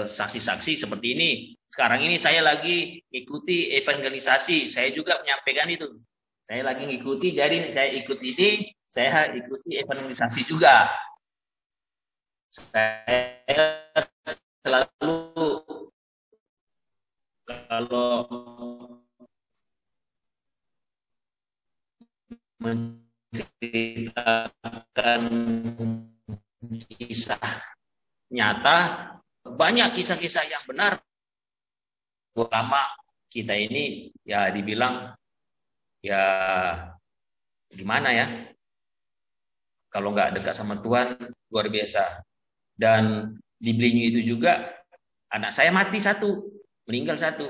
saksi-saksi seperti ini. Sekarang ini saya lagi ikuti evangelisasi, saya juga menyampaikan itu. Saya lagi ngikuti, jadi saya ikut ini, saya ikuti evangelisasi juga. Saya selalu kalau menceritakan kisah nyata, banyak kisah-kisah yang benar. Terutama kita ini ya dibilang ya gimana ya, kalau nggak dekat sama Tuhan luar biasa. Dan di Blinyu itu juga anak saya mati satu, meninggal satu,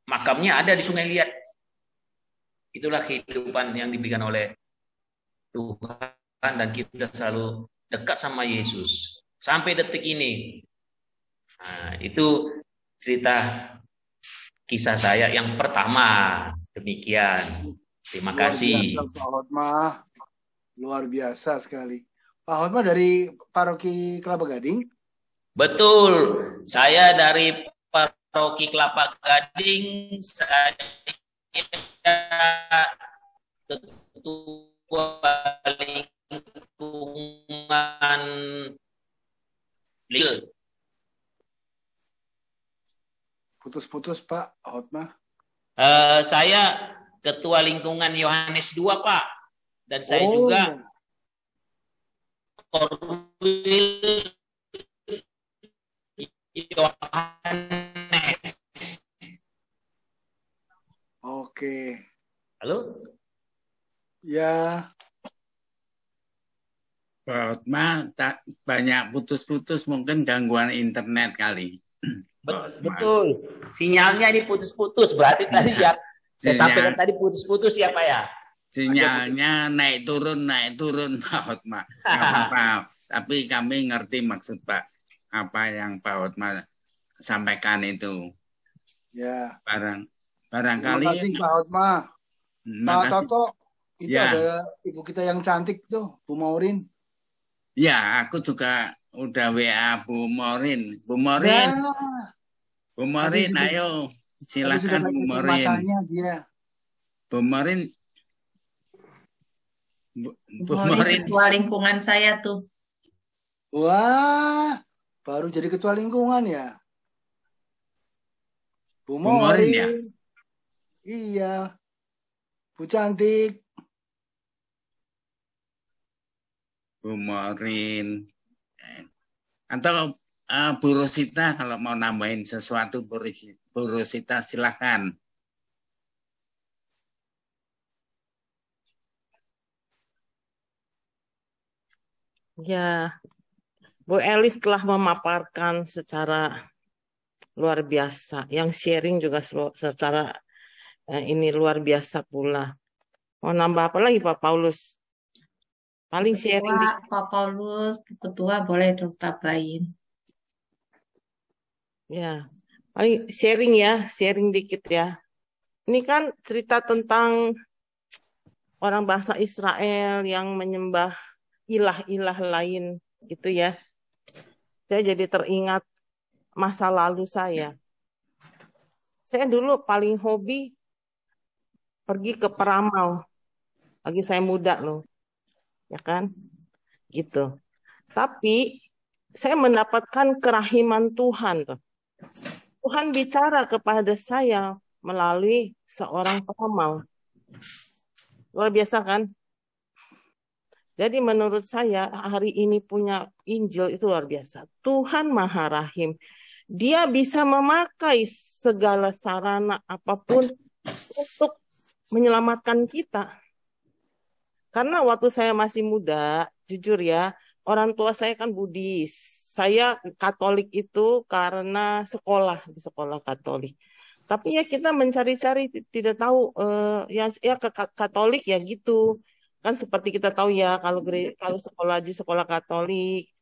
makamnya ada di Sungai Liat. Itulah kehidupan yang diberikan oleh Tuhan dan kita selalu dekat sama Yesus sampai detik ini. Nah, itu cerita kisah saya yang pertama. Demikian. Terima kasih. Luar biasa, Pak Hotmah. Luar biasa sekali. Pak Hotmah dari Paroki Kelapa Gading? Betul. Saya dari Paroki Kelapa Gading. Saya ketua lingkungan legal. Putus-putus Pak Hotmah. Saya ketua lingkungan Yohanes 2 Pak. Dan saya juga Korwil Yohanes. Oke. Halo? Ya. Pak Hotmah banyak putus-putus, mungkin gangguan internet kali. Betul. Sinyalnya ini putus-putus. Berarti tadi ya saya sampaikan tadi putus-putus ya Pak ya. Sinyalnya naik turun Pak Hotmah. Apa-apa. Tapi kami ngerti maksud Pak apa yang Pak Hotmah sampaikan itu. Ya. Barangkali. Terima kasih Pak Hotmah. Pak Toto, itu ya. ada ibu kita yang cantik tuh, Bu Maureen. Ya, aku juga udah WA Bu Maureen. Bu Maureen. Ya. Bu Maureen, ayo silakan Bu Maureen. Bu Maureen. Bu Maureen ketua lingkungan saya tuh. Wah, baru jadi ketua lingkungan ya? Bu Maureen ya? Iya. Bu cantik. Bu Maureen. Atau Bu Rosita kalau mau nambahin sesuatu, Bu Rosita silahkan. Ya, Bu Elis telah memaparkan secara luar biasa. Yang sharing juga secara ini luar biasa pula. Mau nambah apa lagi Pak Paulus? Paling sharing. Pak Paulus, Ketua boleh tambahin. Ya, paling sharing ya, sharing dikit ya. Ini kan cerita tentang orang bangsa Israel yang menyembah ilah-ilah lain gitu ya. Saya jadi teringat masa lalu saya. Saya dulu paling hobi pergi ke peramal. Lagi saya muda loh. Ya kan? Gitu. Tapi saya mendapatkan kerahiman Tuhan tuh. Tuhan bicara kepada saya melalui seorang peramal. Luar biasa kan? Jadi menurut saya hari ini punya Injil itu luar biasa. Tuhan Maha Rahim. Dia bisa memakai segala sarana apapun untuk menyelamatkan kita. Karena waktu saya masih muda, jujur ya, orang tua saya kan Buddhis. Saya Katolik itu karena di sekolah Katolik. Tapi ya kita mencari-cari tidak tahu ya Katolik ya gitu. Kan seperti kita tahu ya kalau sekolah di sekolah Katolik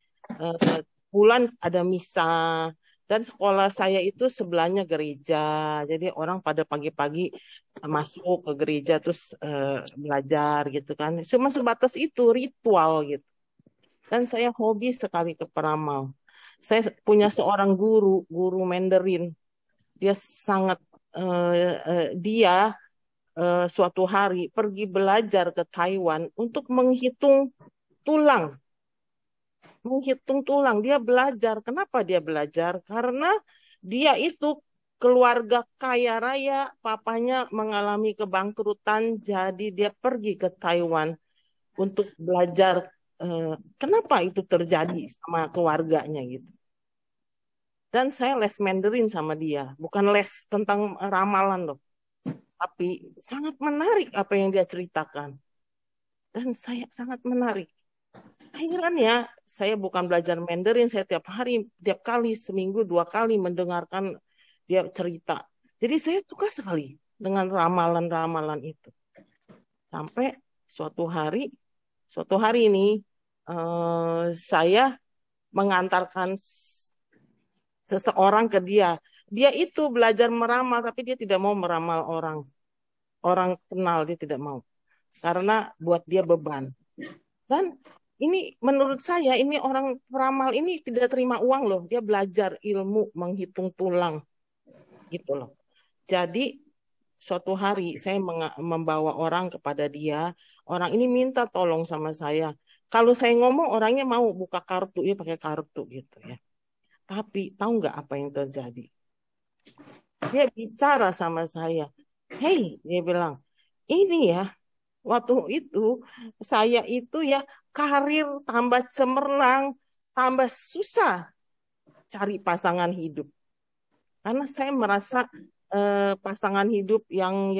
bulan ada misa, dan sekolah saya itu sebelahnya gereja, jadi orang pada pagi-pagi masuk ke gereja terus belajar gitu kan, cuma sebatas itu ritual gitu. Dan saya hobi sekali ke peramal. Saya punya seorang guru Mandarin, dia sangat suatu hari pergi belajar ke Taiwan untuk menghitung tulang. Dia belajar. Kenapa dia belajar? Karena dia itu keluarga kaya raya, papanya mengalami kebangkrutan, jadi dia pergi ke Taiwan untuk belajar kenapa itu terjadi sama keluarganya gitu. Dan saya les Mandarin sama dia, bukan les tentang ramalan loh. Tapi sangat menarik apa yang dia ceritakan. Dan saya sangat menarik. Akhirnya saya bukan belajar Mandarin, saya tiap kali, seminggu 2 kali mendengarkan dia cerita. Jadi saya suka sekali dengan ramalan-ramalan itu. Sampai suatu hari ini saya mengantarkan seseorang ke dia. Dia itu belajar meramal, tapi dia tidak mau meramal orang kenal, dia tidak mau. Karena buat dia beban. Dan ini menurut saya, ini orang peramal ini tidak terima uang loh. Dia belajar ilmu menghitung tulang. Gitu loh. Jadi suatu hari saya membawa orang kepada dia. Orang ini minta tolong sama saya. Kalau saya ngomong orangnya mau buka kartu, ya pakai kartu gitu ya. Tapi tahu nggak apa yang terjadi? Dia bicara sama saya. Hey, dia bilang, ini ya, waktu itu saya itu ya karir tambah cemerlang, tambah susah cari pasangan hidup. Karena saya merasa pasangan hidup yang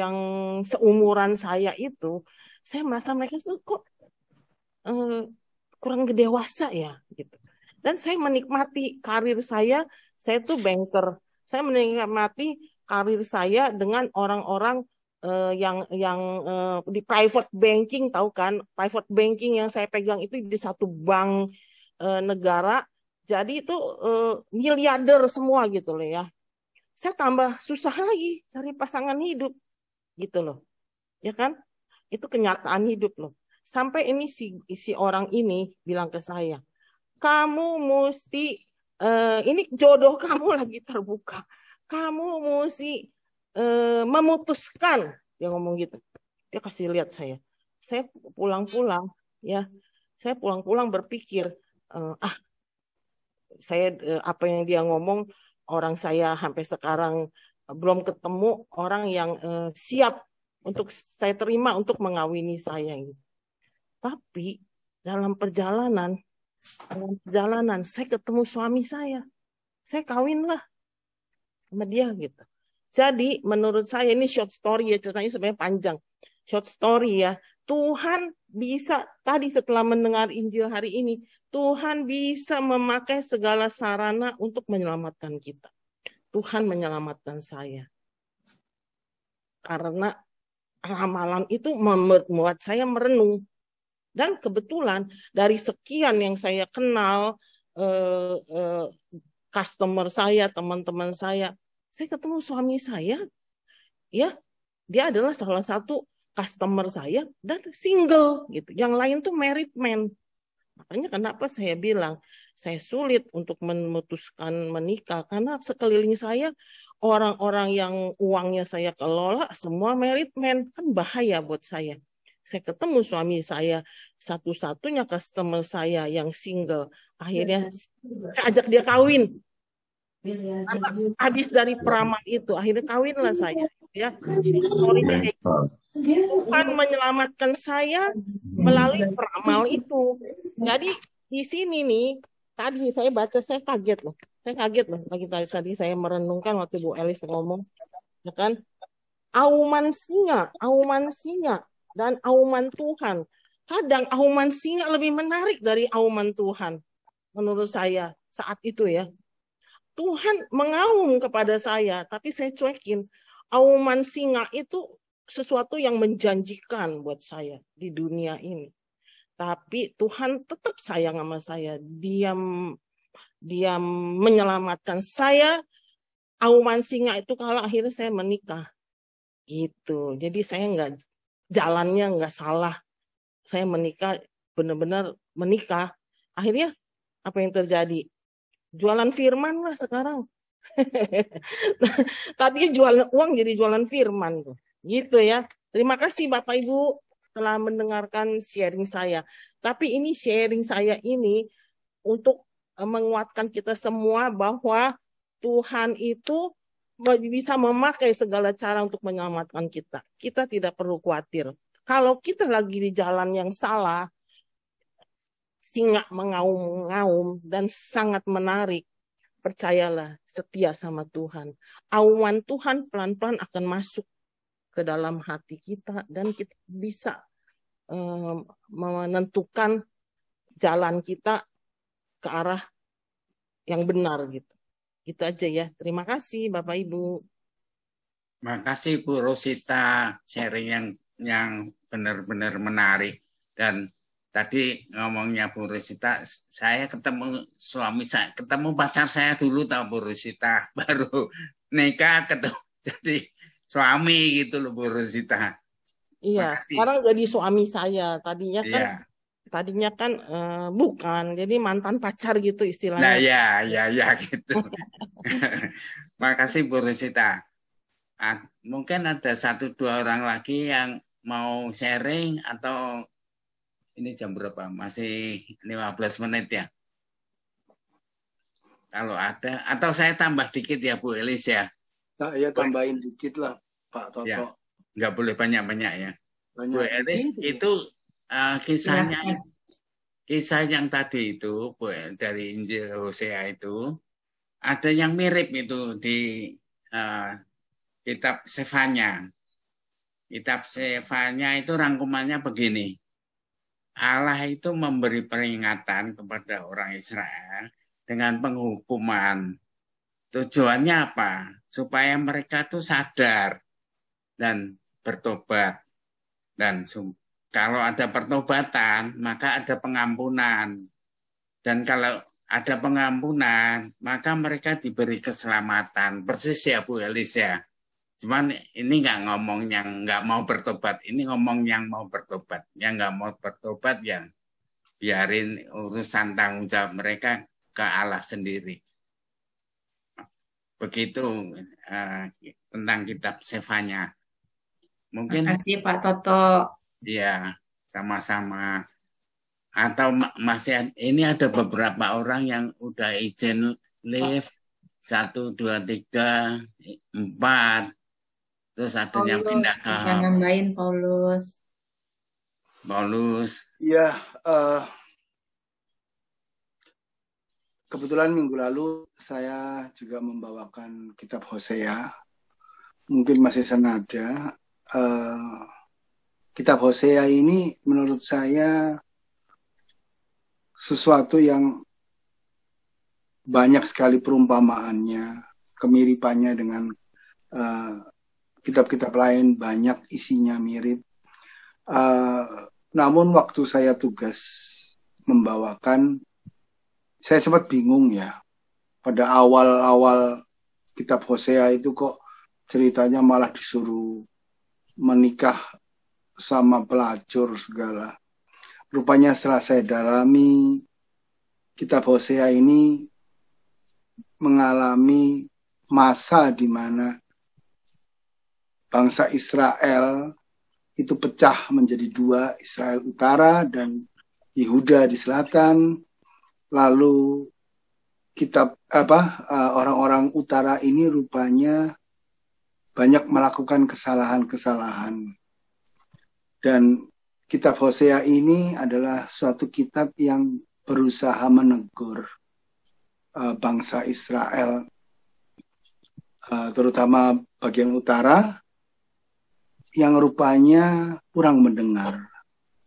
seumuran saya itu, saya merasa mereka tuh kok kurang dewasa ya gitu. Dan saya menikmati karir saya tuh banker. Saya menikmati karir saya dengan orang-orang yang di private banking, tahu kan? Private banking yang saya pegang itu di satu bank negara. Jadi itu miliarder semua gitu loh ya. Saya tambah susah lagi cari pasangan hidup gitu loh. Ya kan? Itu kenyataan hidup loh. Sampai ini si orang ini bilang ke saya, kamu mesti ini jodoh kamu lagi terbuka. Kamu mesti memutuskan, dia ngomong gitu. Dia kasih lihat saya. Saya pulang-pulang ya. Saya pulang-pulang berpikir, saya apa yang dia ngomong, orang saya sampai sekarang belum ketemu orang yang siap untuk saya terima untuk mengawini saya. Tapi dalam perjalanan saya ketemu suami saya kawinlah sama dia gitu. Jadi menurut saya ini short story ya, ceritanya sebenarnya panjang. Short story ya. Tuhan bisa, tadi setelah mendengar Injil hari ini, Tuhan bisa memakai segala sarana untuk menyelamatkan kita. Tuhan menyelamatkan saya. Karena ramalan itu membuat saya merenung. Dan kebetulan dari sekian yang saya kenal, customer saya, teman-teman saya ketemu suami saya, ya dia adalah salah satu customer saya dan single gitu. Yang lain tuh married man. Makanya kenapa saya bilang saya sulit untuk memutuskan menikah, karena sekeliling saya orang-orang yang uangnya saya kelola semua married man, kan bahaya buat saya. Saya ketemu suami saya, satu-satunya customer saya yang single. Akhirnya saya ajak dia kawin. Habis dari peramal itu, akhirnya kawinlah saya. Ya, story-nya Tuhan menyelamatkan saya melalui peramal itu. Jadi di sini nih, tadi saya baca, saya kaget loh. Saya kaget loh. Tadi saya merenungkan waktu Bu Elis ngomong, ya kan? Auman singa, dan auman Tuhan. Kadang auman singa lebih menarik dari auman Tuhan, menurut saya saat itu ya. Tuhan mengaum kepada saya, tapi saya cuekin. Auman singa itu sesuatu yang menjanjikan buat saya di dunia ini. Tapi Tuhan tetap sayang sama saya. Dia menyelamatkan saya. Auman singa itu kalau akhirnya saya menikah. Gitu. Jadi saya jalannya nggak salah. Saya menikah, benar-benar menikah. Akhirnya apa yang terjadi? Jualan firman lah sekarang. Tadinya jualan uang jadi jualan firman tuh. Gitu ya. Terima kasih Bapak Ibu telah mendengarkan sharing saya. Tapi ini sharing saya ini untuk menguatkan kita semua bahwa Tuhan itu bisa memakai segala cara untuk menyelamatkan kita. Kita tidak perlu khawatir. Kalau kita lagi di jalan yang salah, singa mengaum-ngaum dan sangat menarik, percayalah, setia sama Tuhan. Auman Tuhan pelan-pelan akan masuk ke dalam hati kita dan kita bisa menentukan jalan kita ke arah yang benar gitu. Gitu aja ya. Terima kasih Bapak Ibu. Makasih Bu Rosita, sharing yang benar-benar menarik. Dan tadi ngomongnya Bu Rosita, saya ketemu suami saya, ketemu pacar saya dulu tahu Bu Rosita, baru nikah ketemu jadi suami gitu loh Bu Rosita. Iya, Makasih. sekarang jadi suami saya. Tadinya kan bukan, jadi mantan pacar gitu istilahnya. Nah ya gitu. Makasih Bu Rosita. Mungkin ada 1-2 orang lagi yang mau sharing atau ini jam berapa? Masih 15 menit ya. Kalau ada, atau saya tambah dikit ya Bu Elis ya. Nah, ya tambahin dikit lah Pak Toto. Ya, nggak boleh banyak-banyak ya. Banyak Bu Elis itu kisahnya, kisah yang tadi itu Bu, dari Injil Hosea itu ada yang mirip itu di kitab Sefanya. Kitab Sefanya itu rangkumannya begini. Allah itu memberi peringatan kepada orang Israel dengan penghukuman. Tujuannya apa? Supaya mereka tuh sadar dan bertobat. Dan kalau ada pertobatan, maka ada pengampunan. Dan kalau ada pengampunan, maka mereka diberi keselamatan. Persis ya Bu Elis ya. Cuman ini nggak ngomong yang nggak mau bertobat, ini ngomong yang mau bertobat. Yang nggak mau bertobat yang biarin urusan tanggung jawab mereka ke Allah sendiri. Begitu tentang kitab Sefanya. Mungkin. Terima kasih Pak Toto. Iya, sama-sama. Atau masih ini ada beberapa orang yang udah izin live 1, 2, 3, 4. Terus ada yang pindah ke nambahin Paulus. Iya, kebetulan minggu lalu saya juga membawakan kitab Hosea. Mungkin masih senada. Kitab Hosea ini menurut saya sesuatu yang banyak sekali perumpamaannya, kemiripannya dengan kitab-kitab lain, banyak isinya mirip. Namun waktu saya tugas membawakan, saya sempat bingung ya. Pada awal-awal kitab Hosea itu kok ceritanya malah disuruh menikah sama pelacur segala. Rupanya setelah saya dalami, kitab Hosea ini mengalami masa di mana bangsa Israel itu pecah menjadi 2, Israel Utara dan Yehuda di selatan. Lalu orang-orang utara ini rupanya banyak melakukan kesalahan-kesalahan Dan kitab Hosea ini adalah suatu kitab yang berusaha menegur bangsa Israel, terutama bagian utara, yang rupanya kurang mendengar.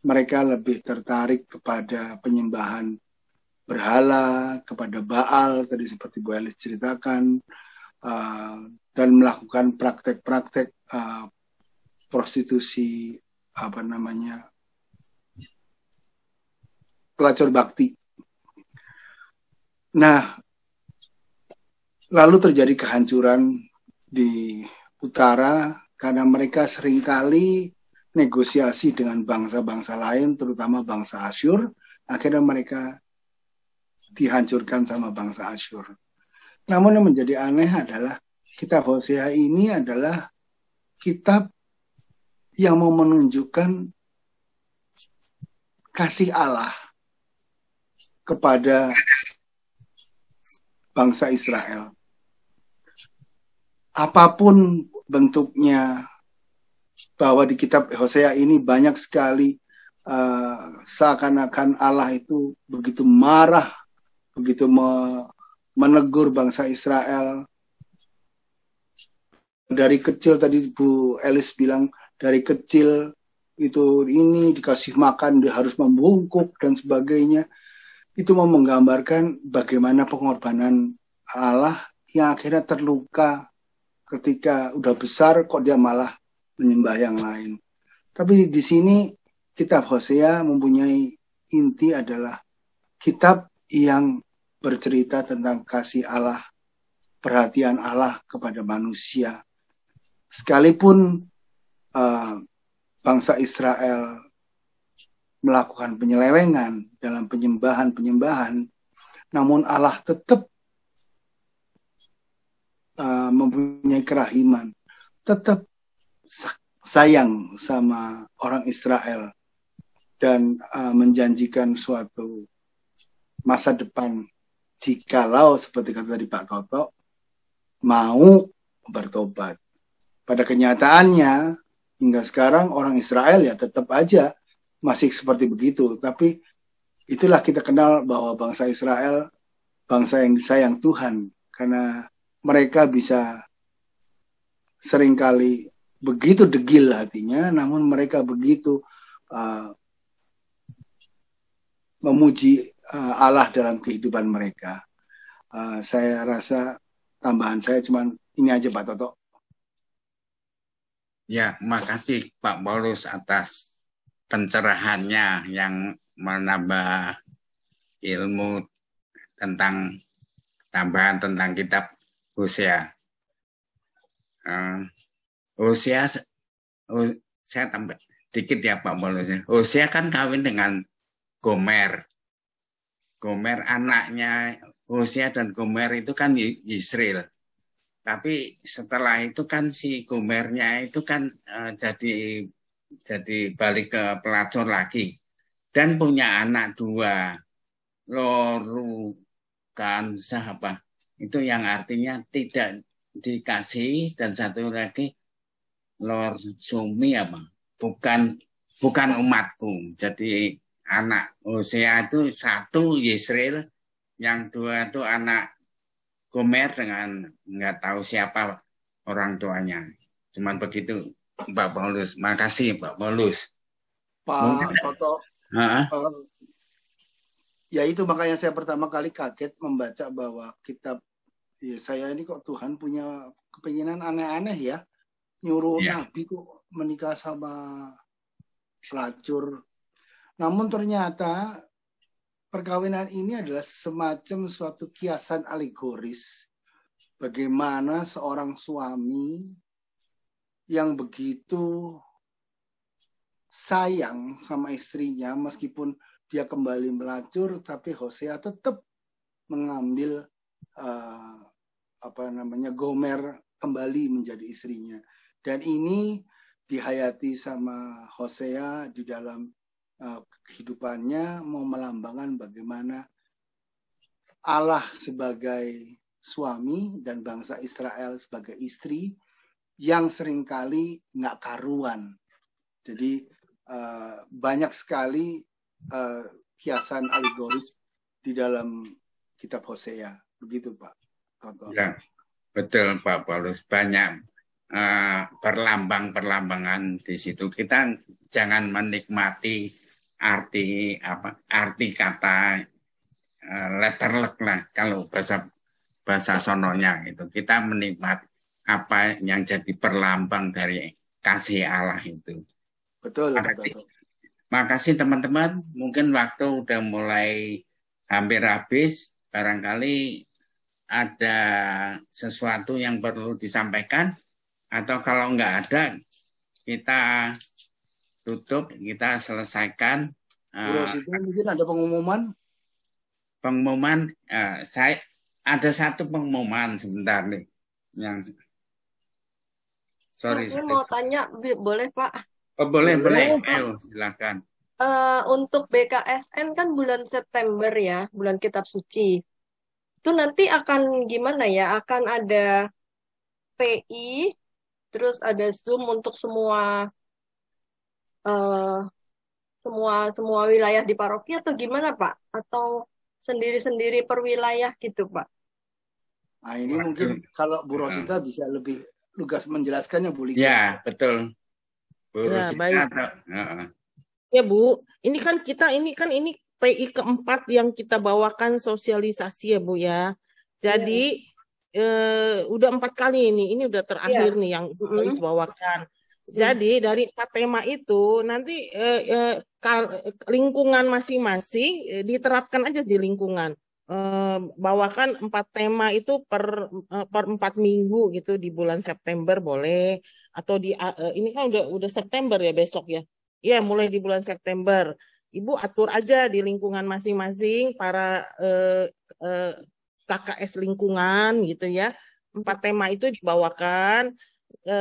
Mereka lebih tertarik kepada penyembahan berhala, kepada Baal, tadi seperti Bu Elis ceritakan, dan melakukan praktek-praktek prostitusi, pelacur bakti. Nah, lalu terjadi kehancuran di utara karena mereka seringkali negosiasi dengan bangsa-bangsa lain, terutama bangsa Asyur. Akhirnya mereka dihancurkan sama bangsa Asyur. Namun yang menjadi aneh adalah kitab Hosea ini adalah kitab yang mau menunjukkan kasih Allah kepada bangsa Israel. Apapun bentuknya, bahwa di kitab Hosea ini banyak sekali seakan-akan Allah itu begitu marah, begitu menegur bangsa Israel. Dari kecil, tadi Bu Elis bilang, dari kecil itu ini dikasih makan dia harus membungkuk dan sebagainya. Itu mau menggambarkan bagaimana pengorbanan Allah yang akhirnya terluka ketika udah besar kok dia malah menyembah yang lain. Tapi di sini kitab Hosea mempunyai inti adalah kitab yang bercerita tentang kasih Allah, perhatian Allah kepada manusia. Sekalipun bangsa Israel melakukan penyelewengan dalam penyembahan, namun Allah tetap mempunyai kerahiman, tetap sayang sama orang Israel dan menjanjikan suatu masa depan jikalau seperti kata tadi Pak Toto mau bertobat. Pada kenyataannya hingga sekarang orang Israel ya tetap aja masih seperti begitu. Tapi itulah kita kenal bahwa bangsa Israel bangsa yang disayang Tuhan, karena mereka bisa seringkali begitu degil hatinya, namun mereka begitu memuji Allah dalam kehidupan mereka. Saya rasa tambahan saya cuma ini aja Pak Toto. Ya, makasih Pak Paulus atas pencerahannya yang menambah ilmu tentang tambahan tentang kitab Hosea. Hosea, saya tambah dikit ya Pak Paulus. Hosea kan kawin dengan Gomer. Gomer anaknya Hosea dan Gomer itu kan Yisrael. Tapi setelah itu kan si Gomernya itu kan jadi balik ke pelacur lagi dan punya anak 2, Lorukansa apa itu yang artinya tidak dikasih, dan satu lagi Lor Sumi apa bukan umatku. Jadi anak Hosea itu 1 Yisrael, yang 2 itu anak Gomer dengan nggak tahu siapa orang tuanya. Cuman begitu Pak Paulus. Makasih Pak Paulus. Pak Toto. Ya itu makanya saya pertama kali kaget membaca bahwa kitab saya ini kok Tuhan punya kepinginan aneh-aneh ya. Nyuruh Nabi kok menikah sama pelacur. Namun ternyata perkawinan ini adalah semacam suatu kiasan alegoris bagaimana seorang suami yang begitu sayang sama istrinya meskipun dia kembali melacur, tapi Hosea tetap mengambil Gomer kembali menjadi istrinya. Dan ini dihayati sama Hosea di dalam kehidupannya, mau melambangkan bagaimana Allah sebagai suami dan bangsa Israel sebagai istri yang seringkali nggak karuan. Jadi banyak sekali hiasan alegoris di dalam kitab Hosea. Begitu Pak Tonton. Ya, betul Pak Paulus. Banyak perlambang-perlambangan di situ. Kita jangan menikmati arti kata letterlek lah kalau bahasa sononya itu. Kita menikmati apa yang jadi perlambang dari kasih Allah itu. Betul. Makasih teman-teman. Mungkin waktu udah mulai hampir habis. Barangkali ada sesuatu yang perlu disampaikan. Atau kalau nggak ada, kita tutup, kita selesaikan. Mungkin ada pengumuman? Pengumuman, saya ada satu pengumuman sebentar nih. Sorry. Saya mau tanya, boleh Pak? Oh, boleh. Ayo, silakan. Untuk BKSN kan bulan September ya, bulan Kitab Suci. Itu nanti akan gimana ya? Akan ada PI, terus ada Zoom untuk semua wilayah di paroki atau gimana Pak? Atau sendiri-sendiri per wilayah gitu Pak? Nah ini mungkin kalau Bu Rosita bisa lebih lugas menjelaskannya Bu Lika. Ya betul. Bu Rosita. Baik. Ya Bu, ini PI keempat yang kita bawakan sosialisasi ya Bu ya. Jadi udah 4 kali ini udah terakhir nih yang Ais bawakan. Jadi dari 4 tema itu nanti lingkungan masing-masing diterapkan aja di lingkungan. Bawakan 4 tema itu per 4 minggu gitu di bulan September boleh, atau ini kan udah September ya besok ya. Iya, mulai di bulan September. Ibu atur aja di lingkungan masing-masing para KKS lingkungan gitu ya. 4 tema itu dibawakan.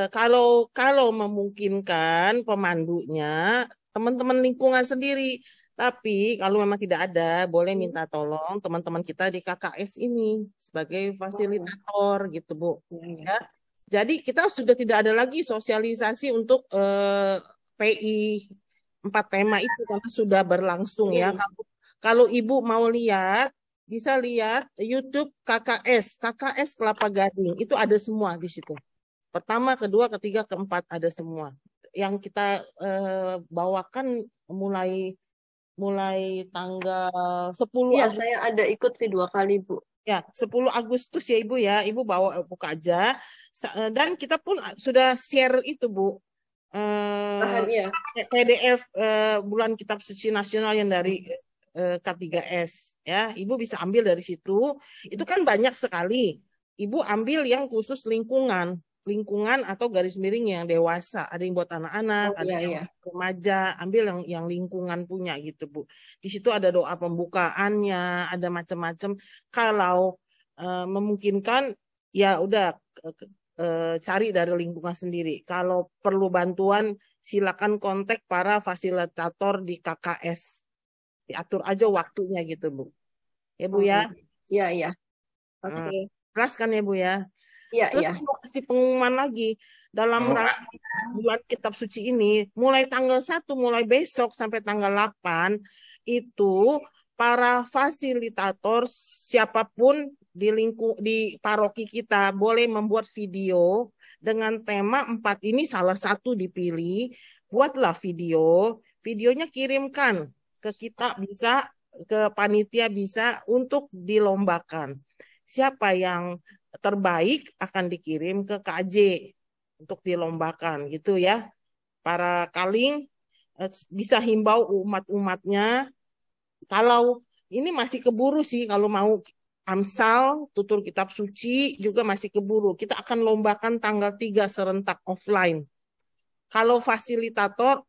Kalau memungkinkan pemandunya teman-teman lingkungan sendiri. Tapi kalau memang tidak ada, boleh minta tolong teman-teman kita di KKS ini sebagai fasilitator gitu Bu. Ya. Jadi kita sudah tidak ada lagi sosialisasi untuk PI 4 tema itu karena sudah berlangsung ya. Kalau Ibu mau lihat, bisa lihat YouTube KKS Kelapa Gading. Itu ada semua di situ. Pertama, kedua, ketiga, keempat ada semua. Yang kita bawakan mulai tanggal 10 Iya, Agustus. saya ada ikut sih 2 kali, Bu. Ya, 10 Agustus ya Ibu ya. Ibu buka aja. Dan kita pun sudah share itu Bu. PDF Bulan Kitab Suci Nasional yang dari K3S ya. Ibu bisa ambil dari situ. Itu kan banyak sekali. Ibu ambil yang khusus lingkungan atau garis miring yang dewasa, ada yang buat anak-anak, ada yang remaja, ambil yang lingkungan punya gitu Bu. Di situ ada doa pembukaannya, ada macam-macam. Kalau memungkinkan ya udah cari dari lingkungan sendiri. Kalau perlu bantuan silakan kontak para fasilitator di KKS. Diatur aja waktunya gitu Bu. Ya Bu ya. Iya. Oke. Keras kan ya Bu ya. Terus mau kasih pengumuman lagi dalam bulan Kitab Suci ini mulai tanggal 1 mulai besok sampai tanggal 8 itu para fasilitator siapapun di paroki kita boleh membuat video dengan tema 4 ini, salah satu dipilih, buatlah videonya kirimkan ke kita, bisa ke panitia, bisa untuk dilombakan. Siapa yang terbaik akan dikirim ke KJ untuk dilombakan gitu ya. Para kaling bisa himbau umat-umatnya. Kalau ini masih keburu sih, kalau mau Amsal, tutur kitab suci juga masih keburu. Kita akan lombakan tanggal 3 serentak offline. Kalau fasilitator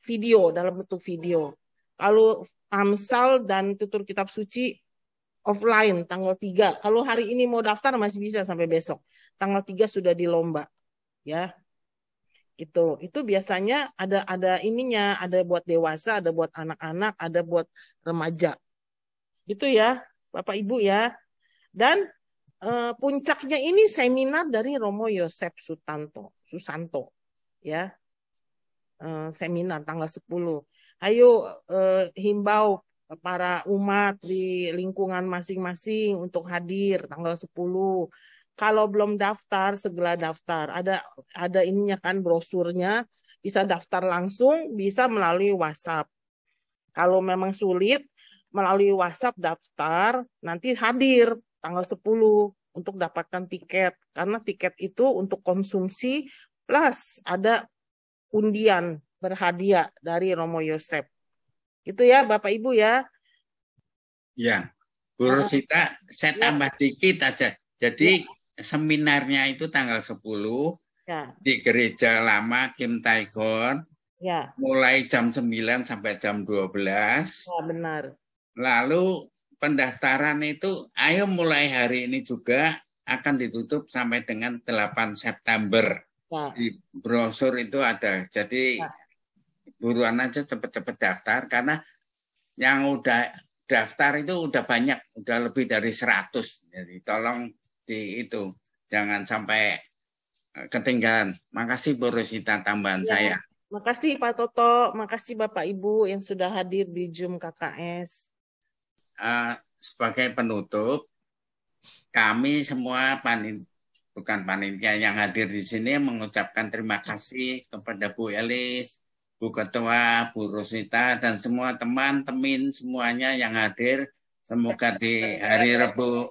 video, dalam bentuk video. Kalau Amsal dan tutur kitab suci offline tanggal 3. Kalau hari ini mau daftar masih bisa sampai besok. Tanggal 3 sudah dilomba. Ya. Itu biasanya ada ininya, ada buat dewasa, ada buat anak-anak, ada buat remaja. Gitu ya, Bapak Ibu ya. Dan puncaknya ini seminar dari Romo Yosef Susanto, ya. seminar tanggal 10. Ayo himbau para umat di lingkungan masing-masing untuk hadir tanggal 10. Kalau belum daftar, segera daftar. Ada ininya kan brosurnya, bisa daftar langsung, bisa melalui WhatsApp. Kalau memang sulit, melalui WhatsApp daftar, nanti hadir tanggal 10 untuk dapatkan tiket. Karena tiket itu untuk konsumsi plus ada undian berhadiah dari Romo Yosef. Itu ya Bapak Ibu ya. Ya, Bu Rosita, saya tambah dikit aja. Jadi seminarnya itu tanggal 10 ya. Di Gereja Lama Kim Taigon. Ya. Mulai jam 9 sampai jam 12. Ya, benar. Lalu pendaftaran itu ayo mulai hari ini juga akan ditutup sampai dengan 8 September. Ya. Di brosur itu ada. Jadi buruan aja cepet-cepet daftar karena yang udah daftar itu udah banyak, udah lebih dari 100. Jadi tolong itu jangan sampai ketinggalan. Makasih Bu Rosita tambahan saya. Makasih Pak Toto, makasih Bapak Ibu yang sudah hadir di Zoom KKS. Sebagai penutup, kami semua bukan panitia yang hadir di sini mengucapkan terima kasih kepada Bu Elis, Bu Ketua, Bu Rosita, dan semua teman-teman semuanya yang hadir. Semoga di hari Rabu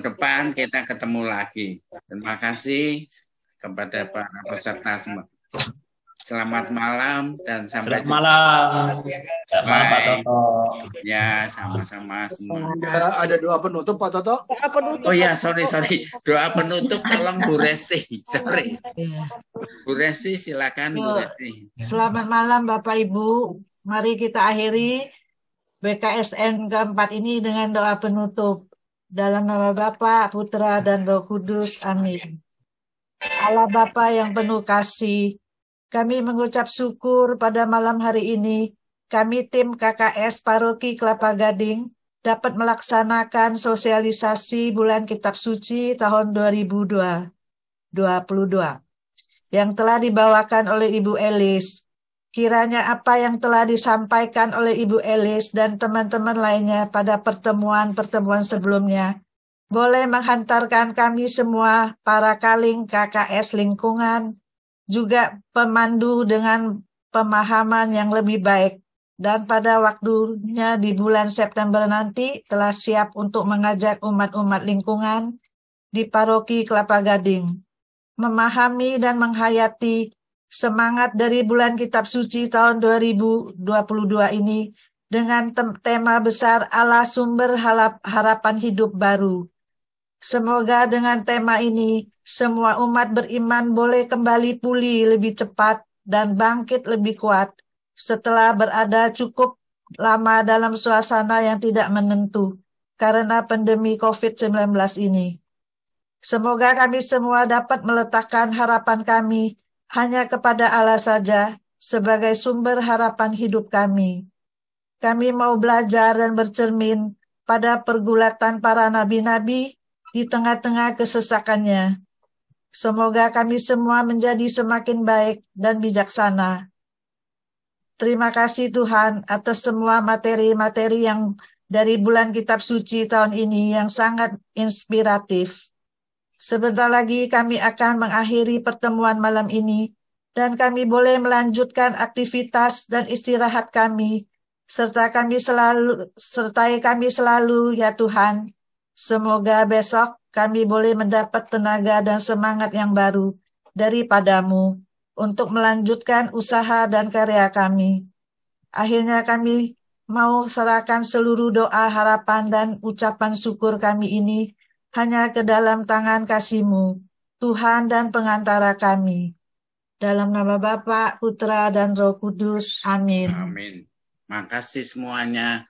depan kita ketemu lagi. Terima kasih kepada para peserta semua. Selamat malam dan sampai jumpa. Selamat malam. Selamat Pak Toto. Ya, sama-sama semua. Ada doa penutup Pak Toto? Oh ya, sorry. Doa penutup tolong Bu Resti. Sorry. Bu Resti, silakan Bu Resti. Selamat malam Bapak Ibu. Mari kita akhiri BKSN keempat ini dengan doa penutup. Dalam nama Bapa, Putra, dan Roh Kudus. Amin. Allah Bapa yang penuh kasih, kami mengucap syukur pada malam hari ini, kami tim KKS Paroki Kelapa Gading dapat melaksanakan sosialisasi bulan Kitab Suci tahun 2022 yang telah dibawakan oleh Ibu Elis. Kiranya apa yang telah disampaikan oleh Ibu Elis dan teman-teman lainnya pada pertemuan-pertemuan sebelumnya boleh menghantarkan kami semua para kaling KKS lingkungan, juga pemandu dengan pemahaman yang lebih baik, dan pada waktunya di bulan September nanti telah siap untuk mengajak umat-umat lingkungan di Paroki Kelapa Gading memahami dan menghayati semangat dari bulan Kitab Suci tahun 2022 ini dengan tema besar Allah Sumber Harapan Hidup Baru. Semoga dengan tema ini semua umat beriman boleh kembali pulih lebih cepat dan bangkit lebih kuat setelah berada cukup lama dalam suasana yang tidak menentu karena pandemi COVID-19 ini. Semoga kami semua dapat meletakkan harapan kami hanya kepada Allah saja sebagai sumber harapan hidup kami. Kami mau belajar dan bercermin pada pergulatan para nabi-nabi di tengah-tengah kesesakannya. Semoga kami semua menjadi semakin baik dan bijaksana. Terima kasih Tuhan atas semua materi-materi yang dari bulan Kitab Suci tahun ini yang sangat inspiratif. Sebentar lagi kami akan mengakhiri pertemuan malam ini dan kami boleh melanjutkan aktivitas dan istirahat kami sertai kami selalu ya Tuhan. Semoga besok kami boleh mendapat tenaga dan semangat yang baru daripadamu untuk melanjutkan usaha dan karya kami. Akhirnya kami mau serahkan seluruh doa, harapan, dan ucapan syukur kami ini hanya ke dalam tangan kasih-Mu, Tuhan dan pengantara kami. Dalam nama Bapa, Putra, dan Roh Kudus. Amin. Amin. Makasih semuanya.